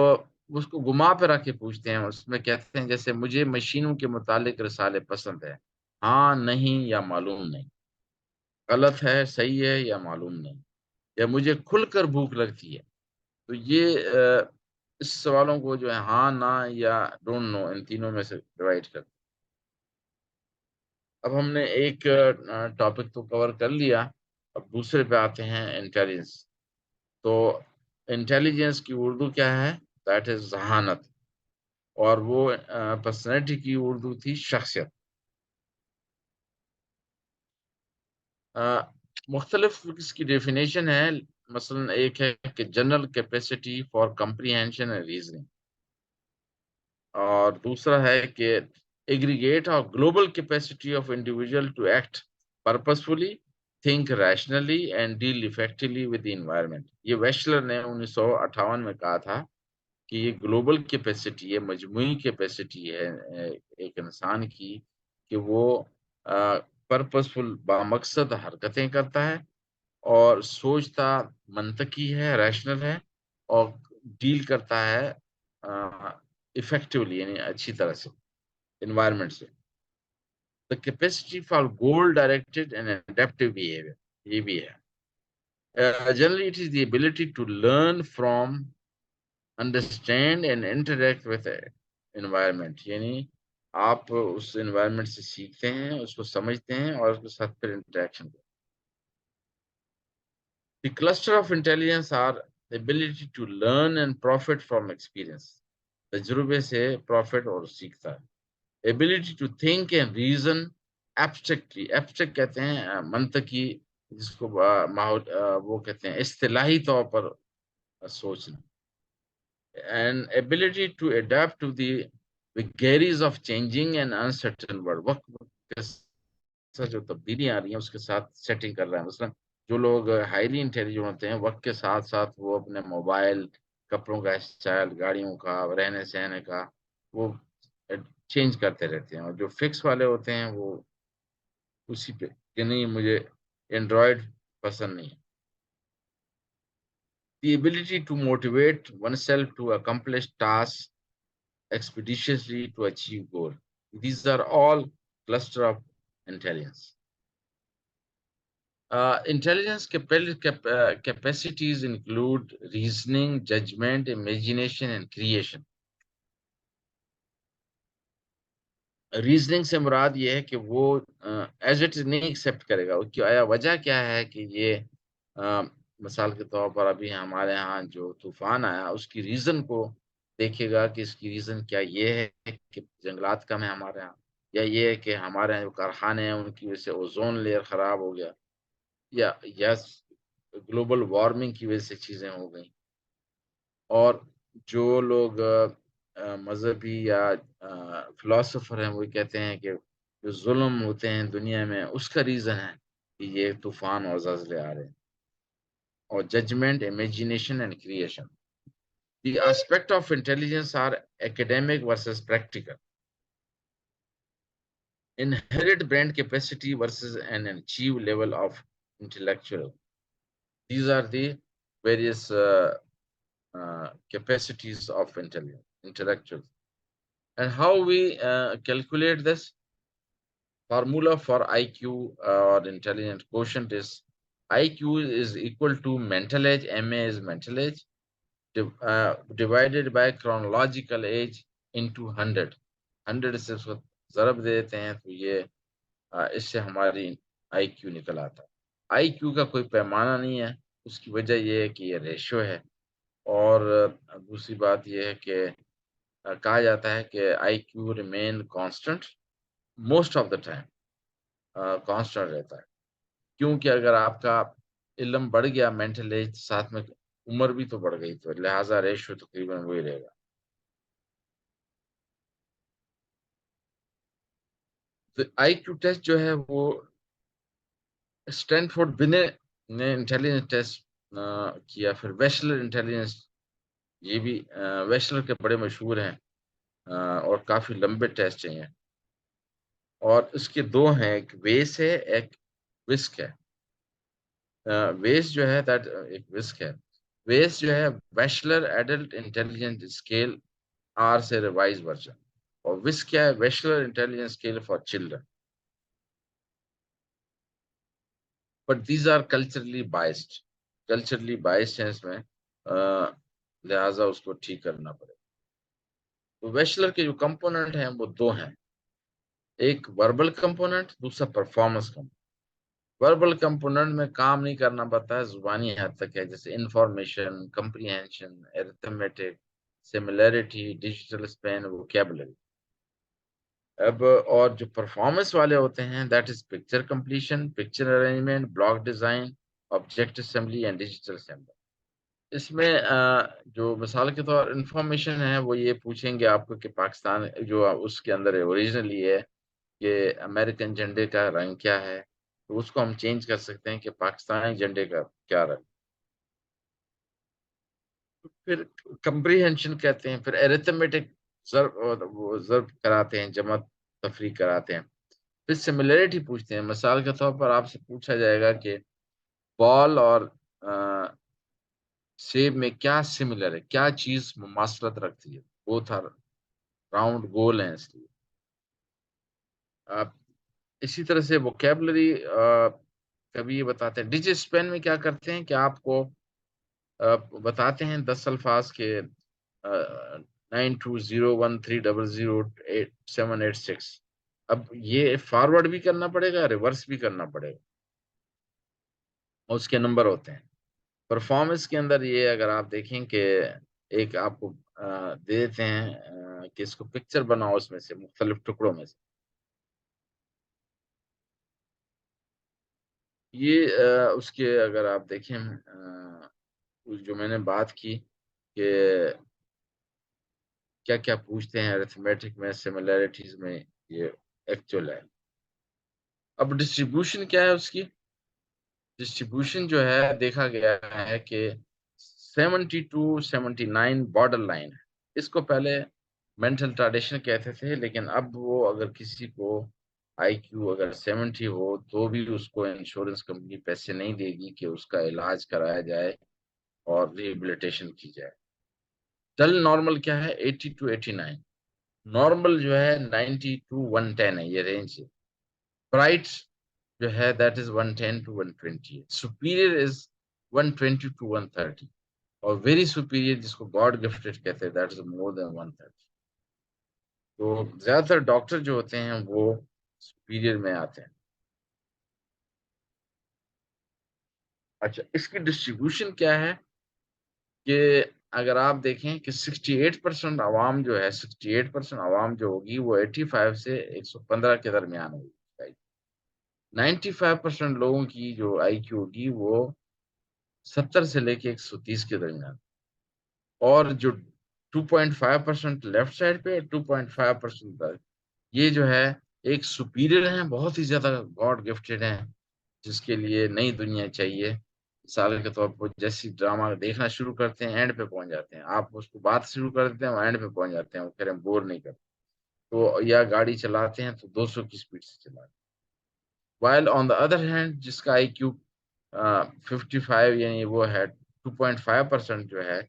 उसको घुमा पे रख के पूछते हैं। उसमें कहते हैं जैसे, मुझे मशीनों के मुतालिक रिसाले पसंद है, हाँ, नहीं या मालूम नहीं, गलत है, सही है या मालूम नहीं, या मुझे खुलकर भूख लगती है। तो ये इस सवालों को जो है हाँ, ना या डोंट नो, इन तीनों में से डिवाइड कर। अब हमने एक टॉपिक तो कवर कर लिया। अब दूसरे पे आते हैं, इंटेलिजेंस। तो इंटेलिजेंस की उर्दू क्या है? दैट इज जहानत। और वो पर्सनैलिटी की उर्दू थी शख्सियत। मुख्तलिफ इसकी डेफिनेशन है। मसलन एक है कि general capacity for comprehension and reasoning, और दूसरा है कि एग्रीगेट और global capacity of individual to act purposefully, think rationally and deal effectively with the environment. ये वेशलर ने 1958 में कहा था कि ये ग्लोबल कैपेसिटी है, मजमूई कैपेसिटी है एक इंसान की, कि वो पर्पसफुल, बामकसद हरकतें करता है, और सोचता मंतकी है, रैशनल है, और डील करता है इफेक्टिवली, यानी अच्छी तरह से एनवायरनमेंट से। The capacity for goal directed and adaptive behaviour, ये भी है। Generally it is the ability to learn from, understand and interact with environment, यानी आप उस एनवायरनमेंट से सीखते हैं, उसको समझते हैं, और उसके साथ फिर इंटरेक्शन करते हैं। The cluster of intelligence are the ability to learn and profit from experience. तजुर्बे से प्रॉफिट और सीखता है। Ability to think and reason abstractly, abstract कहते हैं मंतकी, जिसको वो कहते हैं इस्तिलाही तौर पर सोचना। And ability to adapt to the vagaries of changing and uncertain world, वक्त के साथ जो तब्दीली आ रही है उसके साथ सेटिंग कर रहा है। मतलब जो लोग हाईली इंटेलिजेंट होते हैं, वक्त के साथ साथ वो अपने मोबाइल, कपड़ों का स्टाइल, गाड़ियों का, रहने सहने का, वो चेंज करते रहते हैं। और जो फिक्स वाले होते हैं वो उसी पे कि नहीं, मुझे एंड्रॉयड पसंद नहीं है। The ability to motivate oneself to accomplish tasks expeditiously to achieve goal. These are all cluster of intelligence. Intelligence capacities include reasoning, judgment, imagination, and creation. Reasoning से मुराद ये है कि वो एज इट इज नहीं accept करेगा, वो क्या वजह क्या है कि ये मिसाल के तौर पर अभी हमारे यहाँ जो तूफान आया उसकी रीजन को देखेगा कि इसकी रीजन क्या ये है कि जंगलात कम है हमारे यहाँ, या ये है कि हमारे यहाँ जो कारखाने हैं उनकी वजह से ओजोन लेयर खराब हो गया, या ग्लोबल वार्मिंग की वजह से चीजें हो गई। और जो लोग मजहबी या फिलोसोफर हैं वो कहते हैं कि जो जुल्म होते हैं दुनिया में उसका रीजन है कि ये तूफान और ज़लज़ले आ रहे हैं। और judgment, imagination and creation, the aspect of intelligence are academic versus practical, inherent brain capacity versus an achieved level of intellectual. These are the various capacities of intellectuals. And how we calculate this? Formula for IQ or intelligent quotient is IQ is equal to mental age, MA is mental age, divided by chronological age into 100. 100 से उसको ज़रब दे देते हैं तो ये इससे हमारी IQ निकल आता है। IQ का कोई पैमाना नहीं है, उसकी वजह ये है कि ये रेशियो है। और दूसरी बात ये है कि कहा जाता है कि IQ remain constant most of the time, constant रहता है। क्योंकि अगर आपका इल्म बढ़ गया, मेंटल एज साथ में उम्र भी तो बढ़ गई, तो लिहाजा रेशियो तकरीबन वही रहेगा। तो IQ टेस्ट जो है वो स्टैनफोर्ड बिने ने इंटेलिजेंस टेस्ट किया, फिर वेशलर इंटेलिजेंस, ये भी वेशलर के बड़े मशहूर हैं और काफी लंबे टेस्ट हैं ये। और इसके दो हैं, एक वेस है, एक विस्क है। वेस जो है दैट एक विस्क है। वेस जो है Wechsler adult intelligence scale R से रिवाइज वर्जन, और विस्क क्या है, Wechsler intelligence scale for children. But these are culturally biased है इसमें, लिहाजा उसको ठीक करना पड़ेगा। तो वेशलर के जो कंपोनेंट हैं वो दो हैं, एक वर्बल कंपोनेंट, दूसरा परफॉर्मेंस कंपोनेंट। वर्बल कंपोनेंट में काम नहीं करना पड़ता है, जुबानी हद तक है, जैसे information, comprehension, arithmetic, similarity, digital Spain, vocabulary. अब और जो परफॉर्मेंस वाले होते हैं that is picture completion, picture arrangement, block design, object assembly and digital assembly. इसमें जो मिसाल के तौर इंफॉर्मेशन है वो ये पूछेंगे आपको कि पाकिस्तान जो उसके अंदर ओरिजिनली है कि अमेरिकन झंडे का रंग क्या है, तो उसको हम चेंज कर सकते हैं कि पाकिस्तानी झंडे का क्या रंग। फिर कंप्रीहेंशन कहते हैं, फिर एरिथमेटिक, वो ज़र्ब कराते हैं, जमा तफरीक कराते हैं। फिर सिमिलरिटी पूछते हैं, मिसाल के तौर पर आपसे पूछा जाएगा कि बॉल और सेब में क्या सिमिलर है, क्या चीज मुमासलत रखती है, बोथ आर राउंड, गोल हैं इसलिए। आप इसी तरह से वोकेबलरी कभी ये बताते हैं, डिजिट स्पेन में क्या करते हैं कि आपको बताते हैं 10 अल्फाज के 92013008 786। अब ये फॉरवर्ड भी करना पड़ेगा, रिवर्स भी करना पड़ेगा, और उसके नंबर होते हैं। परफॉर्मेंस के अंदर ये अगर आप देखें कि एक आपको दे देते हैं कि इसको पिक्चर बनाओ इसमें से मुख्तलिफ टुकड़ों में से। ये उसके अगर आप देखें जो मैंने बात की कि क्या-क्या पूछते हैं अरिथमेटिक में, सिमिलैरिटीज़ में, ये एक्चुअल है। अब डिस्ट्रीब्यूशन क्या है उसकी? डिस्ट्रीब्यूशन जो है देखा गया है कि 70 टू 79 बॉर्डर लाइन है। इसको पहले मेंटल रिटार्डेशन कहते थे, लेकिन अब वो अगर किसी को आईक्यू अगर 70 हो तो भी उसको इंश्योरेंस कंपनी पैसे नहीं देगी कि उसका इलाज कराया जाए और रिहैबिलिटेशन की जाए। टल नॉर्मल क्या है? 80 टू 89। नॉर्मल जो है 90 टू 110 है, ये रेंज है। ब्राइट जो है दैट इज 110 टू 120 है। सुपीरियर इज 120 टू 130 और वेरी सुपीरियर जिसको गॉड गिफ्टेड कहते हैं दैट इज मोर देन 130। तो ज्यादातर डॉक्टर जो होते हैं वो सुपीरियर में आते हैं। अच्छा, इसकी डिस्ट्रीब्यूशन क्या है कि अगर आप देखें कि 68% आवाम जो है, 68% आवाम जो होगी वो 85 से 115 के दरमियान होगी। 95% लोगों की जो आईक्यू होगी वो 70 से लेके 130 के दरमियान, और जो 2.5% लेफ्ट साइड पे, 2.5% पर, ये जो है एक सुपीरियर हैं, बहुत ही ज्यादा गॉड गिफ्टेड हैं, जिसके लिए नई दुनिया चाहिए। मिसाल के तौर पर जैसे ड्रामा देखना शुरू करते हैं एंड पे पहुंच जाते हैं, आप उसको बात शुरू कर देते हैं वो एंड पे पहुंच जाते हैं, वो कह रहे हैं बोर नहीं करते। तो या गाड़ी चलाते हैं तो 200 की स्पीड से चलाते हैं। While on the other hand जिसका आईक्यू 55 यानी वो है 2.5% जो है,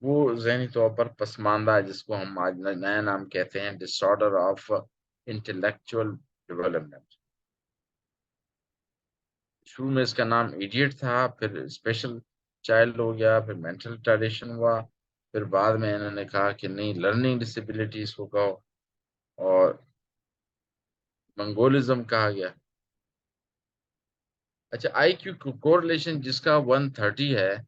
वो ज़हनी तौर पर पसमानदा है, जिसको हम आज नया नाम कहते हैं डिसऑर्डर ऑफ इंटेलेक्चुअल डेवलपमेंट। शुरू में इसका नाम इडियट था, फिर स्पेशल चाइल्ड हो गया, फिर मेंटल रिटार्डेशन हुआ, फिर बाद में इन्होंने कहा कि नहीं लर्निंग डिसेबिलिटी इसको कहो, और मंगोलिज्म कहा गया। अच्छा, आईक्यू कोरिलेशन जिसका 130 है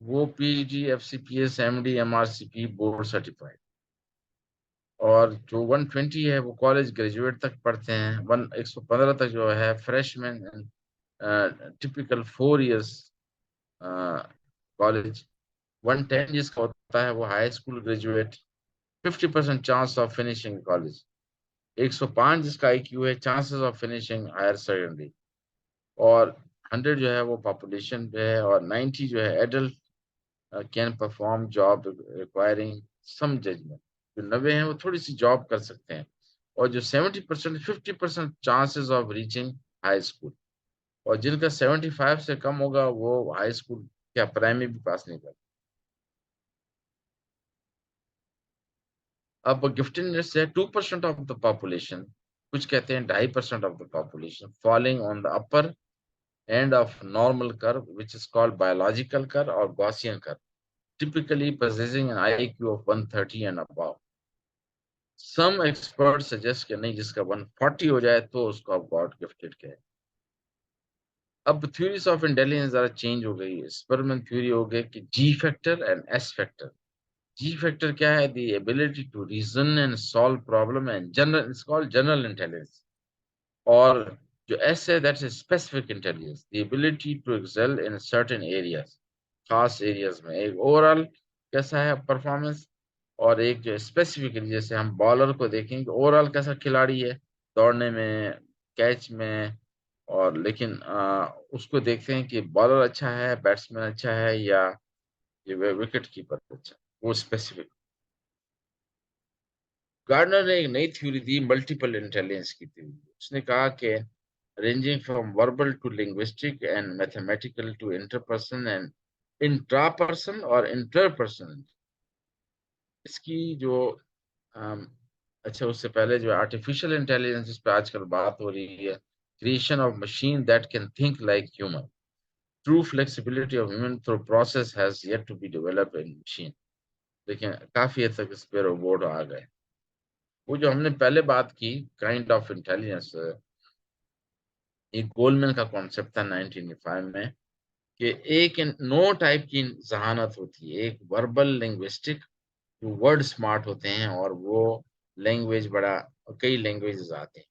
वो PG, FCPS, MD, MRCP board certified, और जो 120 है वो कॉलेज ग्रेजुएट तक पढ़ते हैं। 115 तक जो है फ्रेशमैन, टिपिकल 4 इयर्स कॉलेज। 110 जिसका होता है वो high school graduate, 50% chance of finishing college. 105 जिसका आईक्यू है, chances of finishing higher secondary. और 100 जो है वो पॉपुलेशन पे है, और 90 जो है adult can perform job requiring some judgment. जो 90 हैं वो थोड़ी सी जॉब कर सकते हैं, और जो 70%, 50% chances of reaching high school, और जिनका 75 से कम होगा वो हाई स्कूल या प्राइमरी भी पास नहीं कर। अब गिफ्टेडनेस है 2% ऑफ द पॉपुलेशन, कुछ कहते हैं 2.5% of the population, falling on the upper end of normal curve which is called biological curve और Gaussian curve, typically possessing an IQ of 130 and above. Some experts suggest कि नहीं जिसका 140 हो जाए तो उसको आप गॉड गिफ्टेड कहे। अब थ्योरीज ऑफ इंटेलिजेंस जरा चेंज हो गई है। स्परमैन थ्योरी हो गई कि G factor and S factor. G factor क्या है? The ability to reason and solve problem and general, it's called general intelligence. और जो एस है that's specific intelligence, the ability to excel in certain areas, खास areas में। एक overall कैसा है परफॉर्मेंस, और एक जो स्पेसिफिकली जैसे हम बॉलर को देखेंगे ओवरऑल कैसा खिलाड़ी है दौड़ने में, कैच में, और लेकिन उसको देखते हैं कि बॉलर अच्छा है, बैट्समैन अच्छा है, या ये विकेट कीपर अच्छा है, वो स्पेसिफिक। गार्डनर ने एक नई थ्योरी दी मल्टीपल इंटेलिजेंस की थ्योरी। उसने कहा कि ranging from verbal to linguistic and mathematical to interperson and intraperson or interperson। इसकी जो अम, अच्छा उससे पहले जो आर्टिफिशियल इंटेलिजेंस जिस पे आजकल बात हो रही है, creation of machine that can think like human, true flexibility of human through process has yet to be develop in machine. लेकिन काफी हद तक इस पे रोबोट आ गए। वो जो हमने पहले बात की काइंड ऑफ इंटेलिजेंस, एक गोलमैन का कॉन्सेप्ट था 1905 में, कि एक नो टाइप की जहानत होती है, एक वर्बल लिंग्विस्टिक जो वर्ड स्मार्ट होते हैं और वो लैंग्वेज बड़ा, कई लैंग्वेजेस आते हैं,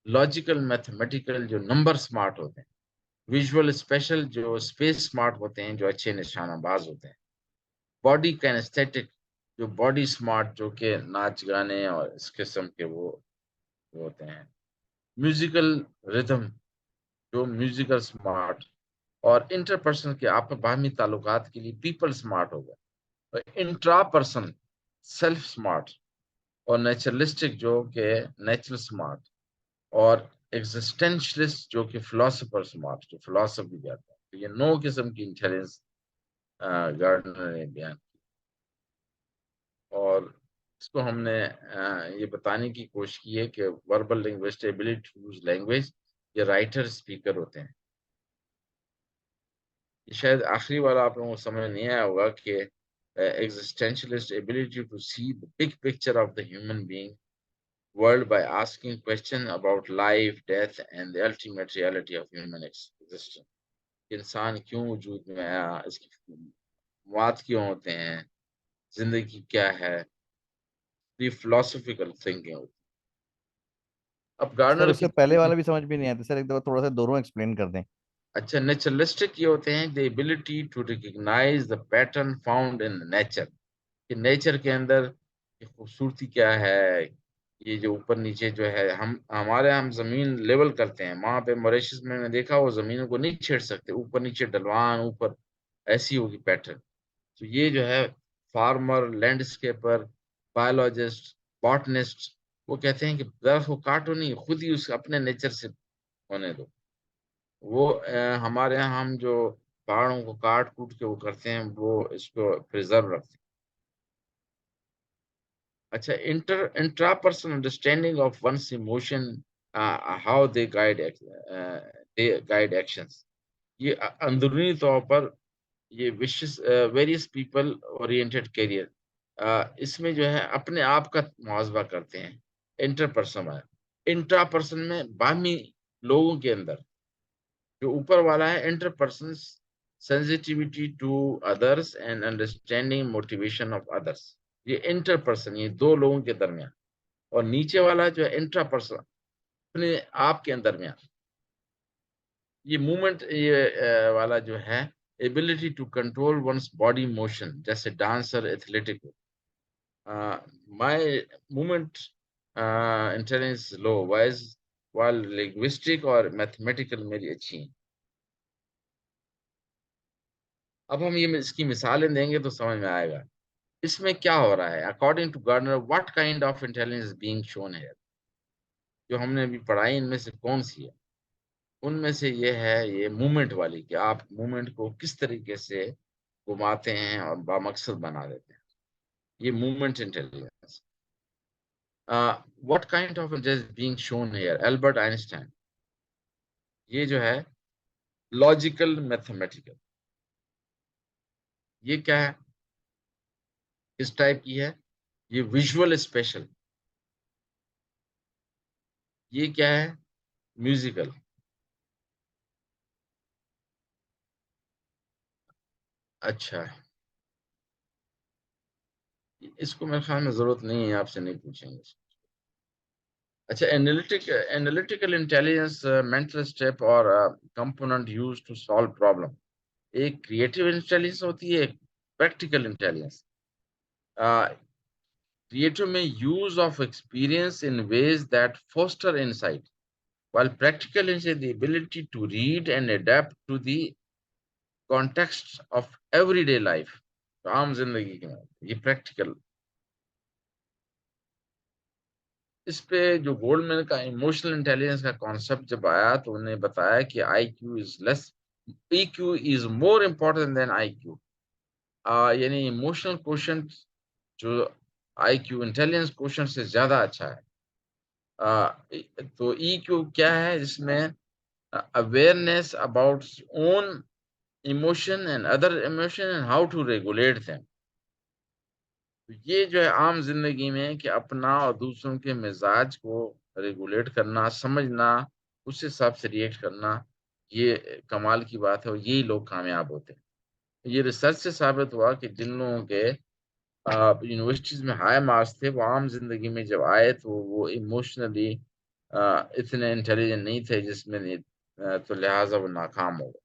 लॉजिकल मैथमेटिकल जो नंबर स्मार्ट होते हैं, विजुअल स्पेशल जो स्पेस स्मार्ट होते हैं, जो अच्छे निशानाबाज होते हैं, बॉडी कैनेस्थेटिक जो बॉडी स्मार्ट जो कि नाच गाने और इस किस्म के वो होते हैं, म्यूजिकल रिदम जो म्यूजिकल स्मार्ट, और इंटरपर्सनल के आप बाहमी ताल्लुकात के लिए पीपल स्मार्ट हो गए, इंट्रा पर्सन सेल्फ स्मार्ट, और नेचुरलिस्टिक जो कि नेचुरल स्मार्ट, और एग्जिस्टेंशलिस्ट जो कि फिलोसोफर स्मार्ट जो फिलोसफी कहते हैं। तो ये 9 किस्म की इंटेलिजेंस गार्डनर ने बयान की, और इसको हमने ये बताने की कोशिश की है कि verbal linguist ability to use language, ये राइटर स्पीकर होते हैं। ये शायद आखिरी वाला आप लोगों को समझ नहीं आया होगा कि existentialist ability to see the big picture of the human being world by asking questions about life, death, and the ultimate reality of human existence. इंसान क्यों वजूद में आया, इसकी मौत क्यों होते हैं, जिंदगी क्या है, ये फिलोसफिकल थिंकिंग होती है। अब सर गार्नर की उससे पहले वाला भी समझ में नहीं आया था सर, एक दफा थोड़ा सा दोनों एक्सप्लेन कर दें। अच्छा, नेचुरलिस्टिक ये होते हैं the ability to recognise the pattern found in nature, कि नेचर के अंदर ये खूबसूरती क्या है, ये जो ऊपर नीचे जो है, हम जमीन लेवल करते हैं, वहां पे मॉरिशस में मैंने देखा वो जमीनों को नहीं छेड़ सकते, ऊपर नीचे ढलवान ऊपर, ऐसी होगी पैटर्न। तो ये जो है फार्मर, लैंडस्केपर, बायोलॉजिस्ट, बॉटनिस्ट, वो कहते हैं कि दरख्त को काटो नहीं, खुद ही उस अपने नेचर से होने दो। वो हमारे यहाँ हम जो पहाड़ों को काट कूट के वो करते हैं, वो इसको प्रिजर्व रखते हैं। अच्छा, intrapersonal understanding of one's emotion, how they guide actions, ये अंदरूनी तौर पर ये विशेष वेरियस पीपल ओरिएंटेड करियर, इसमें जो है अपने आप का मुहासबा करते हैं। इंटरपर्सन है, इंट्रापर्सन में बाहमी लोगों के अंदर जो ऊपर वाला है, interperson sensitivity to others and understanding motivation of others, ये इंटरपर्सन, ये दो लोगों के दरमियान, और नीचे वाला जो है इंट्रापर्सन, अपने आप के अंदर में, ये मूवमेंट, ये वाला जो है ability to control one's body motion, जैसे dancer, athletic, my movement intelligence low wise, वाल लिंग्विस्टिक और मैथमेटिकल मेरी अच्छी हैं। अब हम ये इसकी मिसालें देंगे तो समझ में आएगा इसमें क्या हो रहा है। According to Gardner, what kind of intelligence being shown है, जो हमने अभी पढ़ाई इनमें से कौन सी है, उनमें से ये है ये मूवमेंट वाली, कि आप मूवमेंट को किस तरीके से घुमाते हैं और बामकसद बना देते हैं, ये movement intelligence. What kind of intelligence being shown here, Albert Einstein, ये जो है लॉजिकल मैथमेटिकल, ये क्या है, किस टाइप की है, ये विजुअल स्पेशल, ये क्या है, म्यूजिकल। अच्छा, इसको मेरे ख्याल में जरूरत नहीं है, आपसे नहीं पूछेंगे। अच्छा, एनालिटिकल इंटेलिजेंस, मेंटल स्टेप और component use to solve problem, एक क्रिएटिव इंटेलिजेंस होती है, एक प्रैक्टिकल इंटेलिजेंस। क्रिएटिव में use of experience in ways that foster insight, while practical is the ability to read and adapt to the context of everyday life, तो आम जिंदगी के में ये प्रैक्टिकल। इस पे जो गोल्डमैन का इमोशनल इंटेलिजेंस का कॉन्सेप्ट जब आया तो उन्हें बताया कि IQ is less, EQ is more important than IQ, यानी इमोशनल क्वेश्चन जो IQ इंटेलिजेंस क्वेश्चन से ज्यादा अच्छा है। तो EQ क्या है, जिसमें awareness about own emotion and other emotion and how to regulate them. तो ये जो है आम जिंदगी में कि अपना और दूसरों के मिजाज को रेगुलेट करना, समझना, उस हिसाब से रिएक्ट करना, ये कमाल की बात है और यही लोग कामयाब होते हैं। ये रिसर्च से साबित हुआ कि जिन लोगों के यूनिवर्सिटीज में हाई मार्क्स थे वो आम जिंदगी में जब आए तो वो इमोशनली इतने इंटेलिजेंट नहीं थे तो लिहाजा वो नाकाम हो गए,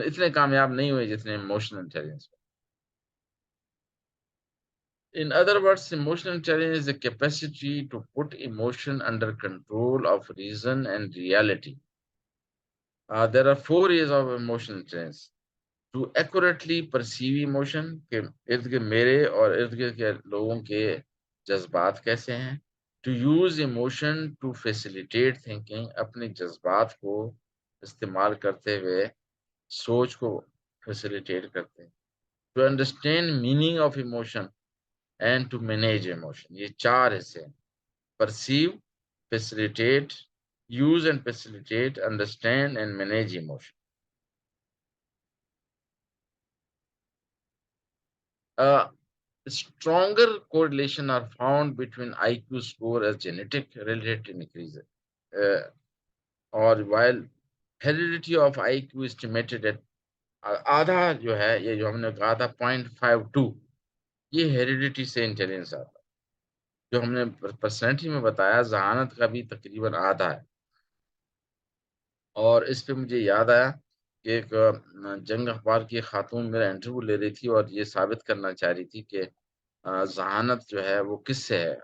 इतने कामयाब नहीं हुए जितने emotional intelligence. In other words, emotional intelligence is the capacity to put emotion under control of reason and reality. There are four areas of emotional intelligence. To accurately perceive emotion, के इर्द गिर्द मेरे और इर्द गिर्द के लोगों के जज्बात कैसे हैं. To use emotion to facilitate thinking, अपने जज्बात को इस्तेमाल करते हुए सोच को facilitate करते हैं. To understand meaning of emotion and to manage emotion. ये चार हिस्से हैं. Perceive, facilitate, use and facilitate, understand and manage emotion. Stronger correlation are found between IQ score as genetic related increase. Uh, or while heredity of IQ estimated at आधा जो है ये जो हमने कहा था 0.52, ये हेरिडिटी से इंटेलिजेंस आता है. जो हमने परसेंटेज में बताया जहानत का भी तकरीबन आधा है. और इस पे मुझे याद आया कि एक जंग अखबार की खातून मेरा इंटरव्यू ले रही थी और ये साबित करना चाह रही थी कि ज़हानत जो है वो किससे है।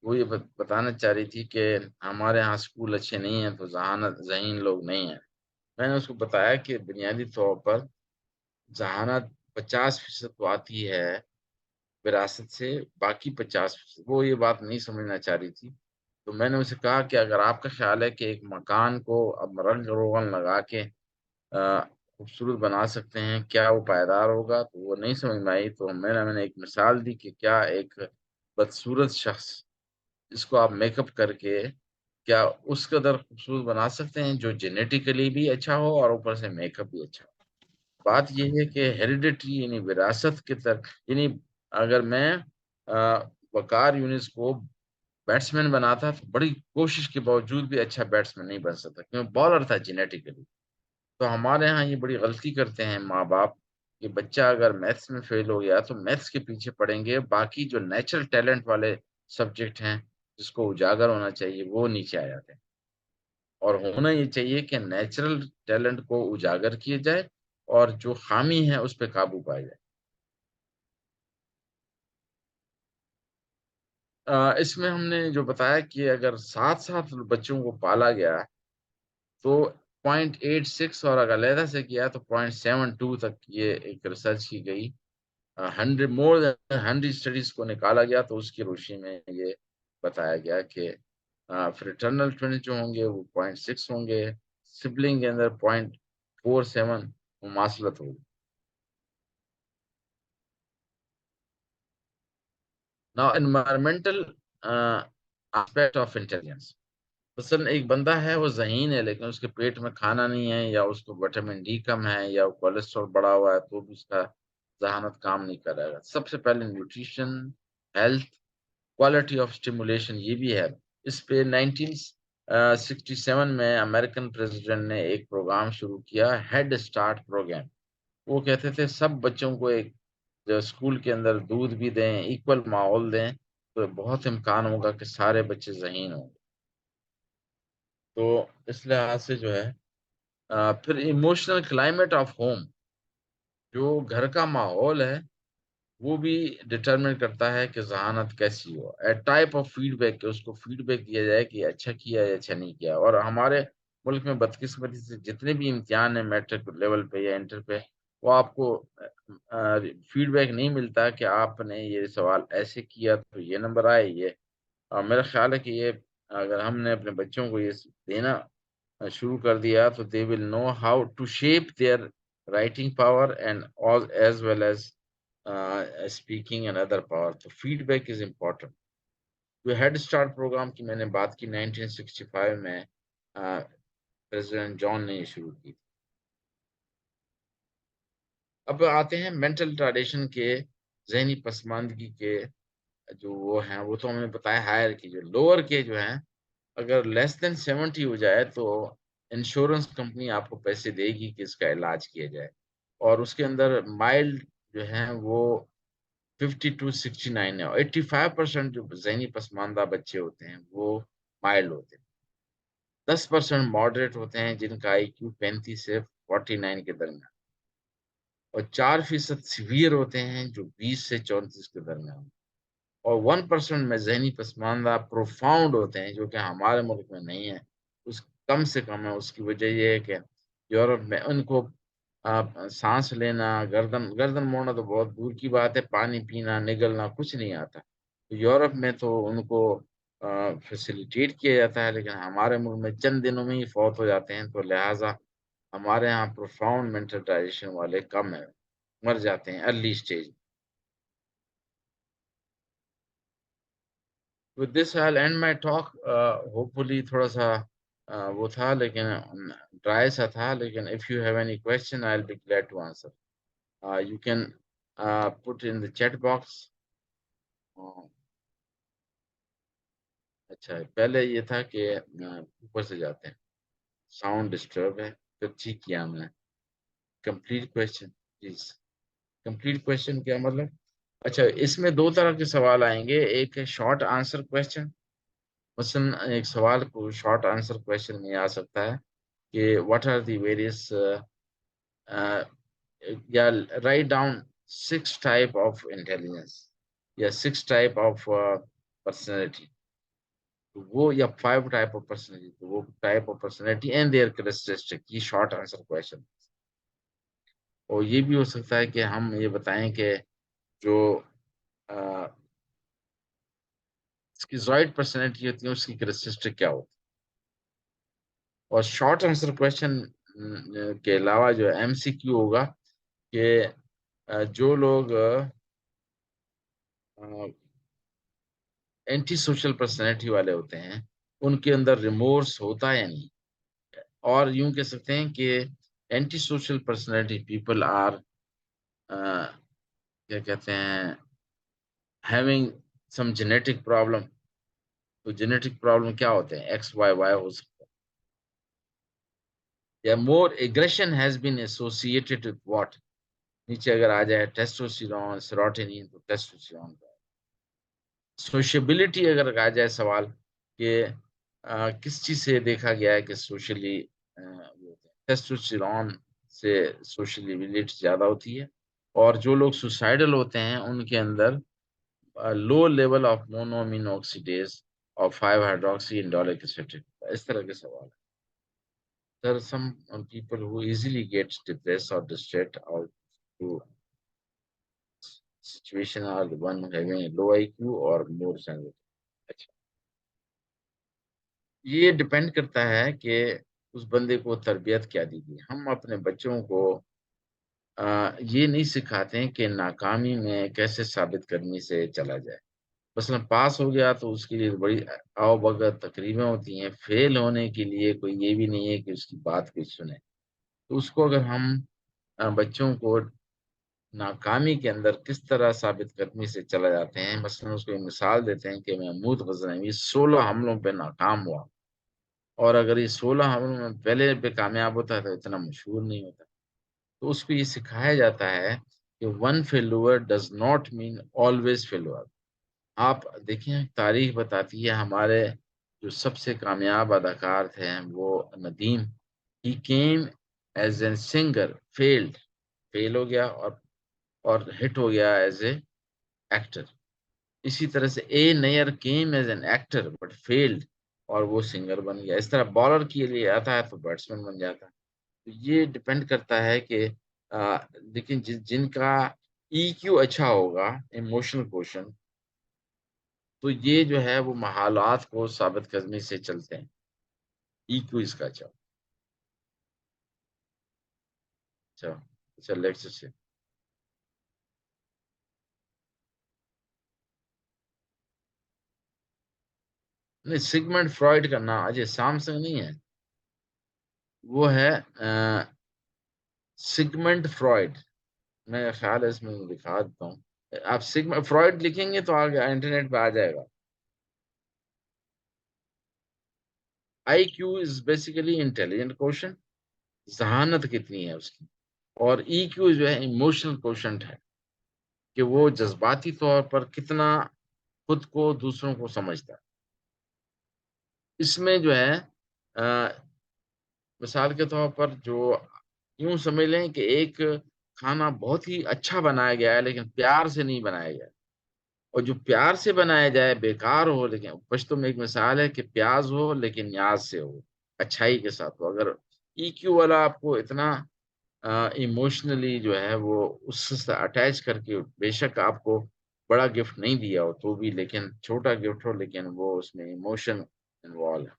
वो ये बताना चाह रही थी कि हमारे यहाँ स्कूल अच्छे नहीं हैं तो ज़हानत ज़हीन लोग नहीं हैं। मैंने उसको बताया कि बुनियादी तौर पर ज़हानत 50% तो आती है विरासत से, बाकी 50% वो ये बात नहीं समझना चाह रही थी। तो मैंने उसे कहा कि अगर आपका ख़्याल है कि एक मकान को अब रंग-रोगन लगा के खूबसूरत बना सकते हैं, क्या वो पायदार होगा? तो वो नहीं समझ में आई, तो मैंने एक मिसाल दी कि क्या एक बदसूरत शख़्स जिसको आप मेकअप करके क्या उस कदर खूबसूरत बना सकते हैं जो जेनेटिकली भी अच्छा हो और ऊपर से मेकअप भी अच्छा हो? बात ये है कि हेरिडिटी यानी विरासत की यानी अगर मैं वक़ार यूनिस को बैट्समैन बनाता तो बड़ी कोशिश के बावजूद भी अच्छा बैट्समैन नहीं बन सकता क्योंकि बॉलर था जेनेटिकली। तो हमारे यहाँ ये बड़ी गलती करते हैं माँ-बाप कि बच्चा अगर मैथ्स में फ़ेल हो गया तो मैथ्स के पीछे पड़ेंगे, बाकी जो नेचुरल टैलेंट वाले सब्जेक्ट हैं, जिसको उजागर होना चाहिए, वो नीचे आ जाते हैं। और होना ये चाहिए कि नेचुरल टैलेंट को उजागर किया जाए और जो ख़ामी है, उस पे काबू पाया जाए। इसमें हमने जो बताया कि अगर 7-7 बच्चों को पाला गया, तो 0.86 और अगर अलहदा से किया तो 0.72 तक ये एक रिसर्च की गई। 100 मोर देन 100 स्टडीज़ को निकाला गया तो उसकी रोशनी में ये बताया गया कि फ्रेटर्नल ट्विन्स जो होंगे वो 0.6 होंगे, सिबलिंग के अंदर 0.47 मुमासलत होगी। Now environmental aspect of intelligence. मसलन एक बंदा है वो ज़हीन है लेकिन उसके पेट में खाना नहीं है या उसको विटामिन डी कम है या कोलेस्ट्रॉल बढ़ा हुआ है तो भी उसका ज़हानत काम नहीं कर रहा है। सबसे पहले nutrition, health, quality of stimulation ये भी है। इस पे 1967 में अमेरिकन प्रेसिडेंट ने एक प्रोग्राम शुरू किया, हेड स्टार्ट प्रोग्राम। वो कहते थे सब बच्चों को एक जो स्कूल के अंदर दूध भी दें, इक्वल माहौल दें, तो बहुत इम्कान होगा कि सारे बच्चे ज़हीन होंगे। तो इस लिहाज से जो है फिर इमोशनल क्लाइमेट ऑफ होम, जो घर का माहौल है वो भी डिटरमिन करता है कि ज़हानत कैसी हो। ए टाइप ऑफ फीडबैक कि उसको फीडबैक दिया जाए कि अच्छा किया या अच्छा नहीं किया। और हमारे मुल्क में बदकिस्मती से जितने भी इम्तिहान हैं मैट्रिक लेवल पे या इंटर पे, वो आपको फीडबैक नहीं मिलता कि आपने ये सवाल ऐसे किया तो ये नंबर आए ये। मेरा ख़्याल है कि ये अगर हमने अपने बच्चों को ये देना शुरू कर दिया तो they will know how to shape their writing power and all as well as speaking and other power. तो फीडबैक इज इम्पोर्टेंट। जो हेड स्टार्ट प्रोग्राम की मैंने बात की 1965 में प्रेसिडेंट जॉन ने ये शुरू की। अब आते हैं मेंटल ट्रेडिशन के, जहनी पसमानदगी के जो वो हैं, वो तो हमने बताया हायर की। जो लोअर के जो हैं, अगर लेस देन 70 हो जाए तो इंश्योरेंस कंपनी आपको पैसे देगी कि इसका इलाज किया जाए, और उसके अंदर माइल्ड जो है वो 50 to 69 है, और 85% जो जहनी पसमानदा बच्चे होते हैं वो माइल्ड होते हैं। 10% मॉडरेट होते हैं जिनका IQ 35 से 49 के दरमियान, और 4% सीवियर होते हैं जो 20 से 34 के दरमियान, और 1% में जहनी पसमानदा प्रोफाउंड होते हैं जो कि हमारे मुल्क में नहीं है, उस कम से कम है। उसकी वजह यह है कि यूरोप में उनको सांस लेना, गर्दन गर्दन मोड़ना तो बहुत दूर की बात है, पानी पीना, निगलना कुछ नहीं आता। तो यूरोप में तो उनको फैसिलिटेट किया जाता है, लेकिन हमारे मुल्क में चंद दिनों में ही फौत हो जाते हैं, तो लिहाजा हमारे यहाँ प्रोफाउंड मेंटल रिटार्डेशन वाले कम है, मर जाते हैं early stage. With this I'll end my talk. Hopefully थोड़ा सा वो था, लेकिन ड्राई सा था, लेकिन if you have any question I'll be glad to answer. You can put in the chat box. Uh, अच्छा, पहले ये था कि ऊपर से जाते हैं, साउंड डिस्टर्ब है, तो ठीक किया हमने। Complete question please. Complete question क्या मतलब? अच्छा, इसमें दो तरह के सवाल आएंगे, एक है शॉर्ट आंसर क्वेश्चन। मसलन एक सवाल को शॉर्ट आंसर क्वेश्चन में आ सकता है कि व्हाट आर द वेरियस, या write down 6 type of intelligence, या 6 टाइप ऑफ पर्सनैलिटी, तो वो, या 5 टाइप ऑफ पर्सनैलिटी, तो वो type of personality and there characteristic, ये शॉर्ट आंसर क्वेश्चन। और ये भी हो सकता है कि हम ये बताएं कि जो स्किज़ॉइड पर्सनैलिटी होती है उसकी कैरेक्टरिस्टिक क्या होती है। और शॉर्ट आंसर क्वेश्चन के अलावा जो MCQ होगा कि जो लोग एंटी सोशल पर्सनैलिटी वाले होते हैं उनके अंदर रिमोर्स होता है या नहीं। और यूं कह सकते हैं कि anti social personality people are क्या कहते हैं, हैविंग सम जेनेटिक प्रॉब्लम। तो जेनेटिक प्रॉब्लम क्या होते हैं, XYY हो सकता है। या more aggression has been associated with what, नीचे अगर आ जाए टेस्टोस्टेरोन, सेरोटोनिन, तो टेस्टोस्टेरोन। सोशेबिलिटी अगर आ जाए सवाल कि किस चीज से देखा गया है कि सोशली टेस्टोस्टेरोन से सोशलिबिलिटी ज्यादा होती है, और जो लोग सुसाइडल होते हैं उनके अंदर low level of monoamine oxidase और 5 हाइड्रोक्सी इंडोलिक एसिड। इस तरह के सवाल है। There are some people who easily get depressed or distressed or to situation are the one having a low IQ or more sensitive. अच्छा, ये डिपेंड करता है कि उस बंदे को तरबियत क्या दी गई। हम अपने बच्चों को ये नहीं सिखाते हैं कि नाकामी में कैसे साबित करने से चला जाए। मसलन पास हो गया तो उसके लिए बड़ी आओ भगत तकरीबें होती हैं, फेल होने के लिए कोई ये भी नहीं है कि उसकी बात कोई सुने। तो उसको अगर हम बच्चों को नाकामी के अंदर किस तरह साबित कदमी से चला जाते हैं, मसलन उसको एक मिसाल देते हैं कि महमूद गजनवी 16 हमलों पे नाकाम हुआ, और अगर ये 16 हमलों में पहले पे कामयाब होता है तो इतना मशहूर नहीं होता। तो उसको ये सिखाया जाता है कि one failure does not mean always failure. आप देखें, तारीख बताती है हमारे जो सबसे कामयाब अदाकार थे वो Nadeem, he came as an singer, failed, fail हो गया, और हिट हो गया एज ए एक्टर। इसी तरह से A Nayyar came as an actor but failed, और वो सिंगर बन गया। इस तरह बॉलर के लिए आता है तो बैट्समैन बन जाता है। तो ये डिपेंड करता है कि लेकिन जिनका EQ अच्छा होगा, इमोशनल क्वेश्चन, तो ये जो है वो महालात को साबित करने से चलते हैं। EQ इसका अच्छा। अच्छा, अच्छा, लेट्स से नहीं, सिगमंड फ्रॉइड का नाम अजय सैमसंग नहीं है, वो है सिगमंड फ्रॉइड। मेरा ख्याल है इसमें दिखा देता हूँ। आप सिग्मा फ्रॉइड लिखेंगे तो आगे इंटरनेट पे आ जाएगा। IQ is basically intelligent question, जहानत कितनी है उसकी। और EQ जो है इमोशनल क्वेश्चन है, कि वो जज्बाती तौर पर कितना खुद को दूसरों को समझता है। इसमें जो है मिसाल के तौर पर जो यूं समझ लें कि एक खाना बहुत ही अच्छा बनाया गया है लेकिन प्यार से नहीं बनाया गया, और जो प्यार से बनाया जाए बेकार हो, लेकिन पश्तो में एक मिसाल है कि प्याज हो लेकिन न्याज से हो, अच्छाई के साथ हो। अगर EQ वाला आपको इतना इमोशनली जो है वो उससे अटैच करके, बेशक आपको बड़ा गिफ्ट नहीं दिया हो तो भी, लेकिन छोटा गिफ्ट हो लेकिन वो उसमें इमोशन इन्वॉल्व है।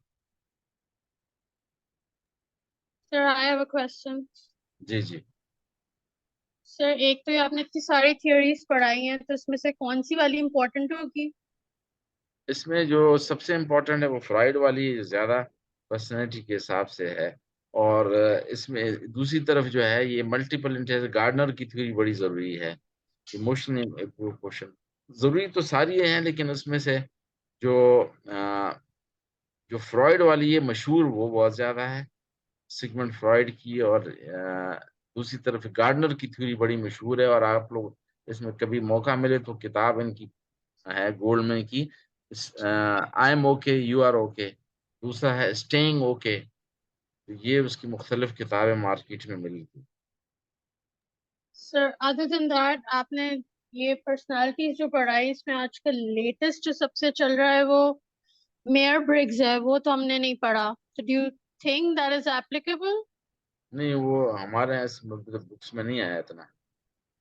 Sir I have a question. जी जी। सर एक तो ये आपने इतनी सारी थियोरीज पढ़ाई हैं, तो इसमें से कौन सी वाली इम्पोर्टेंट होगी? इसमें जो सबसे इम्पोर्टेंट है वो फ्राइड वाली ज़्यादा पर्सनैलिटी के हिसाब से है। और इसमें दूसरी तरफ जो है ये मल्टीपल इंटेलिजेंस, गार्डनर की थ्योरी बड़ी ज़रूरी है। इमोशनल क्वेश्चन ज़रूरी तो सारी हैं, लेकिन उसमें से जो जो फ्रॉइड वाली है मशहूर, वो बहुत ज़्यादा है, सिगमंड फ्रॉइड की। और दूसरी तरफ गार्डनर की थ्योरी बड़ी मशहूर है। और आप लोग इसमें कभी मौका मिले तो किताब इनकी है गोल्डमैन की, I am okay you are okay, दूसरा है स्टेइंग ओके। तो ये उसकी मुख्तलिफ किताबें मार्केट में मिलती। सर अदर देन दैट आपने ये पर्सनालिटीज जो पढ़ाई, इसमें आजकल लेटेस्ट जो सबसे चल रहा है वो मेयर ब्रिग्स है, वो तो हमने नहीं पढ़ा। तो do you think that is applicable? नहीं, वो हमारे इस बुक्स में नहीं आया इतना।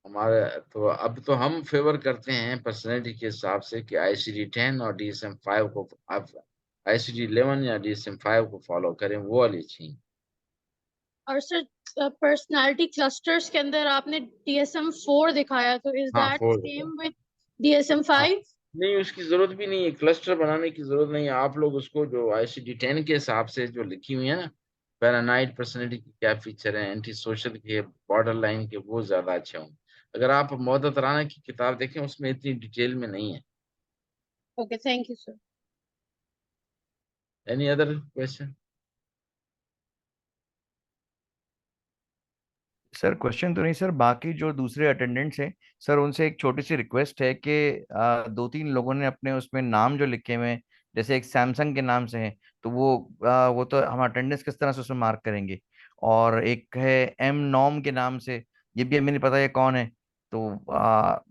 हमारे तो अब तो हम फेवर करते हैं पर्सनैलिटी के हिसाब से कि ICD-10 और DSM-5 को, आप ICD-11 या DSM-5 को फॉलो करें, वो वाली अच्छी। और सर पर्सनालिटी क्लस्टर्स के अंदर आपने DSM-4 दिखाया, तो इज हाँ, दैट 4 होता है। सेम विद हाँ, DSM-5? नहीं उसकी जरूरत भी नहीं है, क्लस्टर बनाने की जरूरत नहीं है। आप लोग उसको जो ICD-10 के हिसाब से जो लिखी हुई है ना, पैरानाइड पर्सनैलिटी के क्या फीचर हैं, एंटी सोशल के, बॉर्डर लाइन के, वो ज्यादा अच्छे होंगे। अगर आप मोहद्दत राना की किताब देखें उसमें इतनी डिटेल में नहीं है। Okay, thank you sir. Any other question? Sir question तो नहीं सर, बाकी जो दूसरे अटेंडेंट्स हैं सर, उनसे एक छोटी सी रिक्वेस्ट है कि दो तीन लोगों ने अपने उसमें नाम जो लिखे हुए हैं, जैसे एक सैमसंग के नाम से है, तो वो तो हम अटेंडेंस किस तरह से उसमें मार्क करेंगे। और एक है एम नॉम के नाम से, ये भी हमें नहीं पता ये कौन है। तो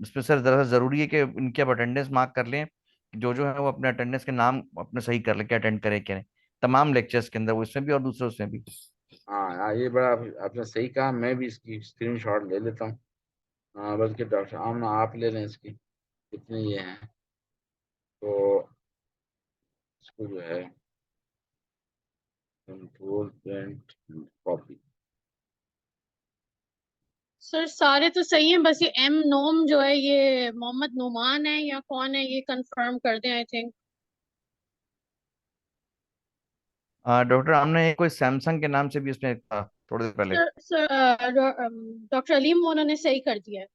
इसमें सर दरअसल जरूरी है कि इनके आप अटेंडेंस मार्क कर लें, जो है वो अपने अटेंडेंस के नाम अपने सही कर लें कि अटेंड करे कि नहीं, तमाम लेक्चर्स के अंदर, वो इसमें भी और दूसरे उसमें भी। हाँ, ये बड़ा आपने सही कहा, मैं भी इसकी स्क्रीनशॉट ले लेता हूँ। हाँ, बल्कि डॉक्टर आमना आप ले लें इसकी, कितने ये हैं, तो इसको जो है कंट्रोल प्रिंट कॉपी। सर सारे तो सही हैं, बस ये एम नोम जो है ये मोहम्मद नुमान है या कौन है, ये कंफर्म कर दें आई थिंक। डॉक्टर हमने कोई सैमसंग के नाम से भी उसमें था थोड़ी देर पहले। सर सर डॉक्टर अलीम उन्होंने सही कर दिया है।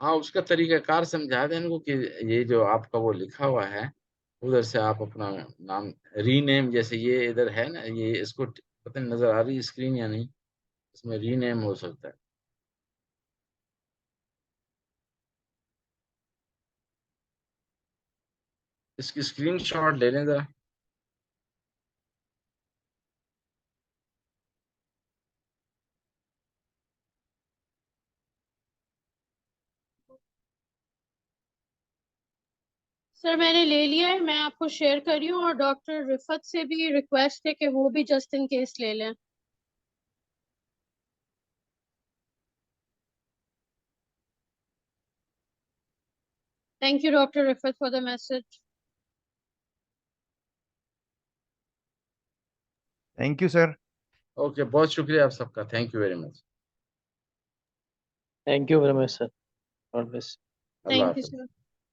हाँ, उसका तरीकाकार समझा दें इनको कि ये जो आपका वो लिखा हुआ है, उधर से आप अपना नाम रीनेम, जैसे ये इधर है ना, ये इसको पता नहीं नजर आ रही स्क्रीन या नहीं, इसमें रीनेम हो सकता है। इसकी स्क्रीनशॉट ले लें जरा। सर मैंने ले लिया है, मैं आपको शेयर कर रही हूँ, और डॉक्टर रिफत से भी रिक्वेस्ट है कि वो भी जस्ट इन केस ले लें। Thank you doctor Rifat for the message. Thank you sir. Okay, बहुत शुक्रिया आप सबका, thank you very much. Thank you very much, sir. God bless. Allah thank you Hafiz. Sir.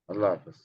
Allah Hafiz.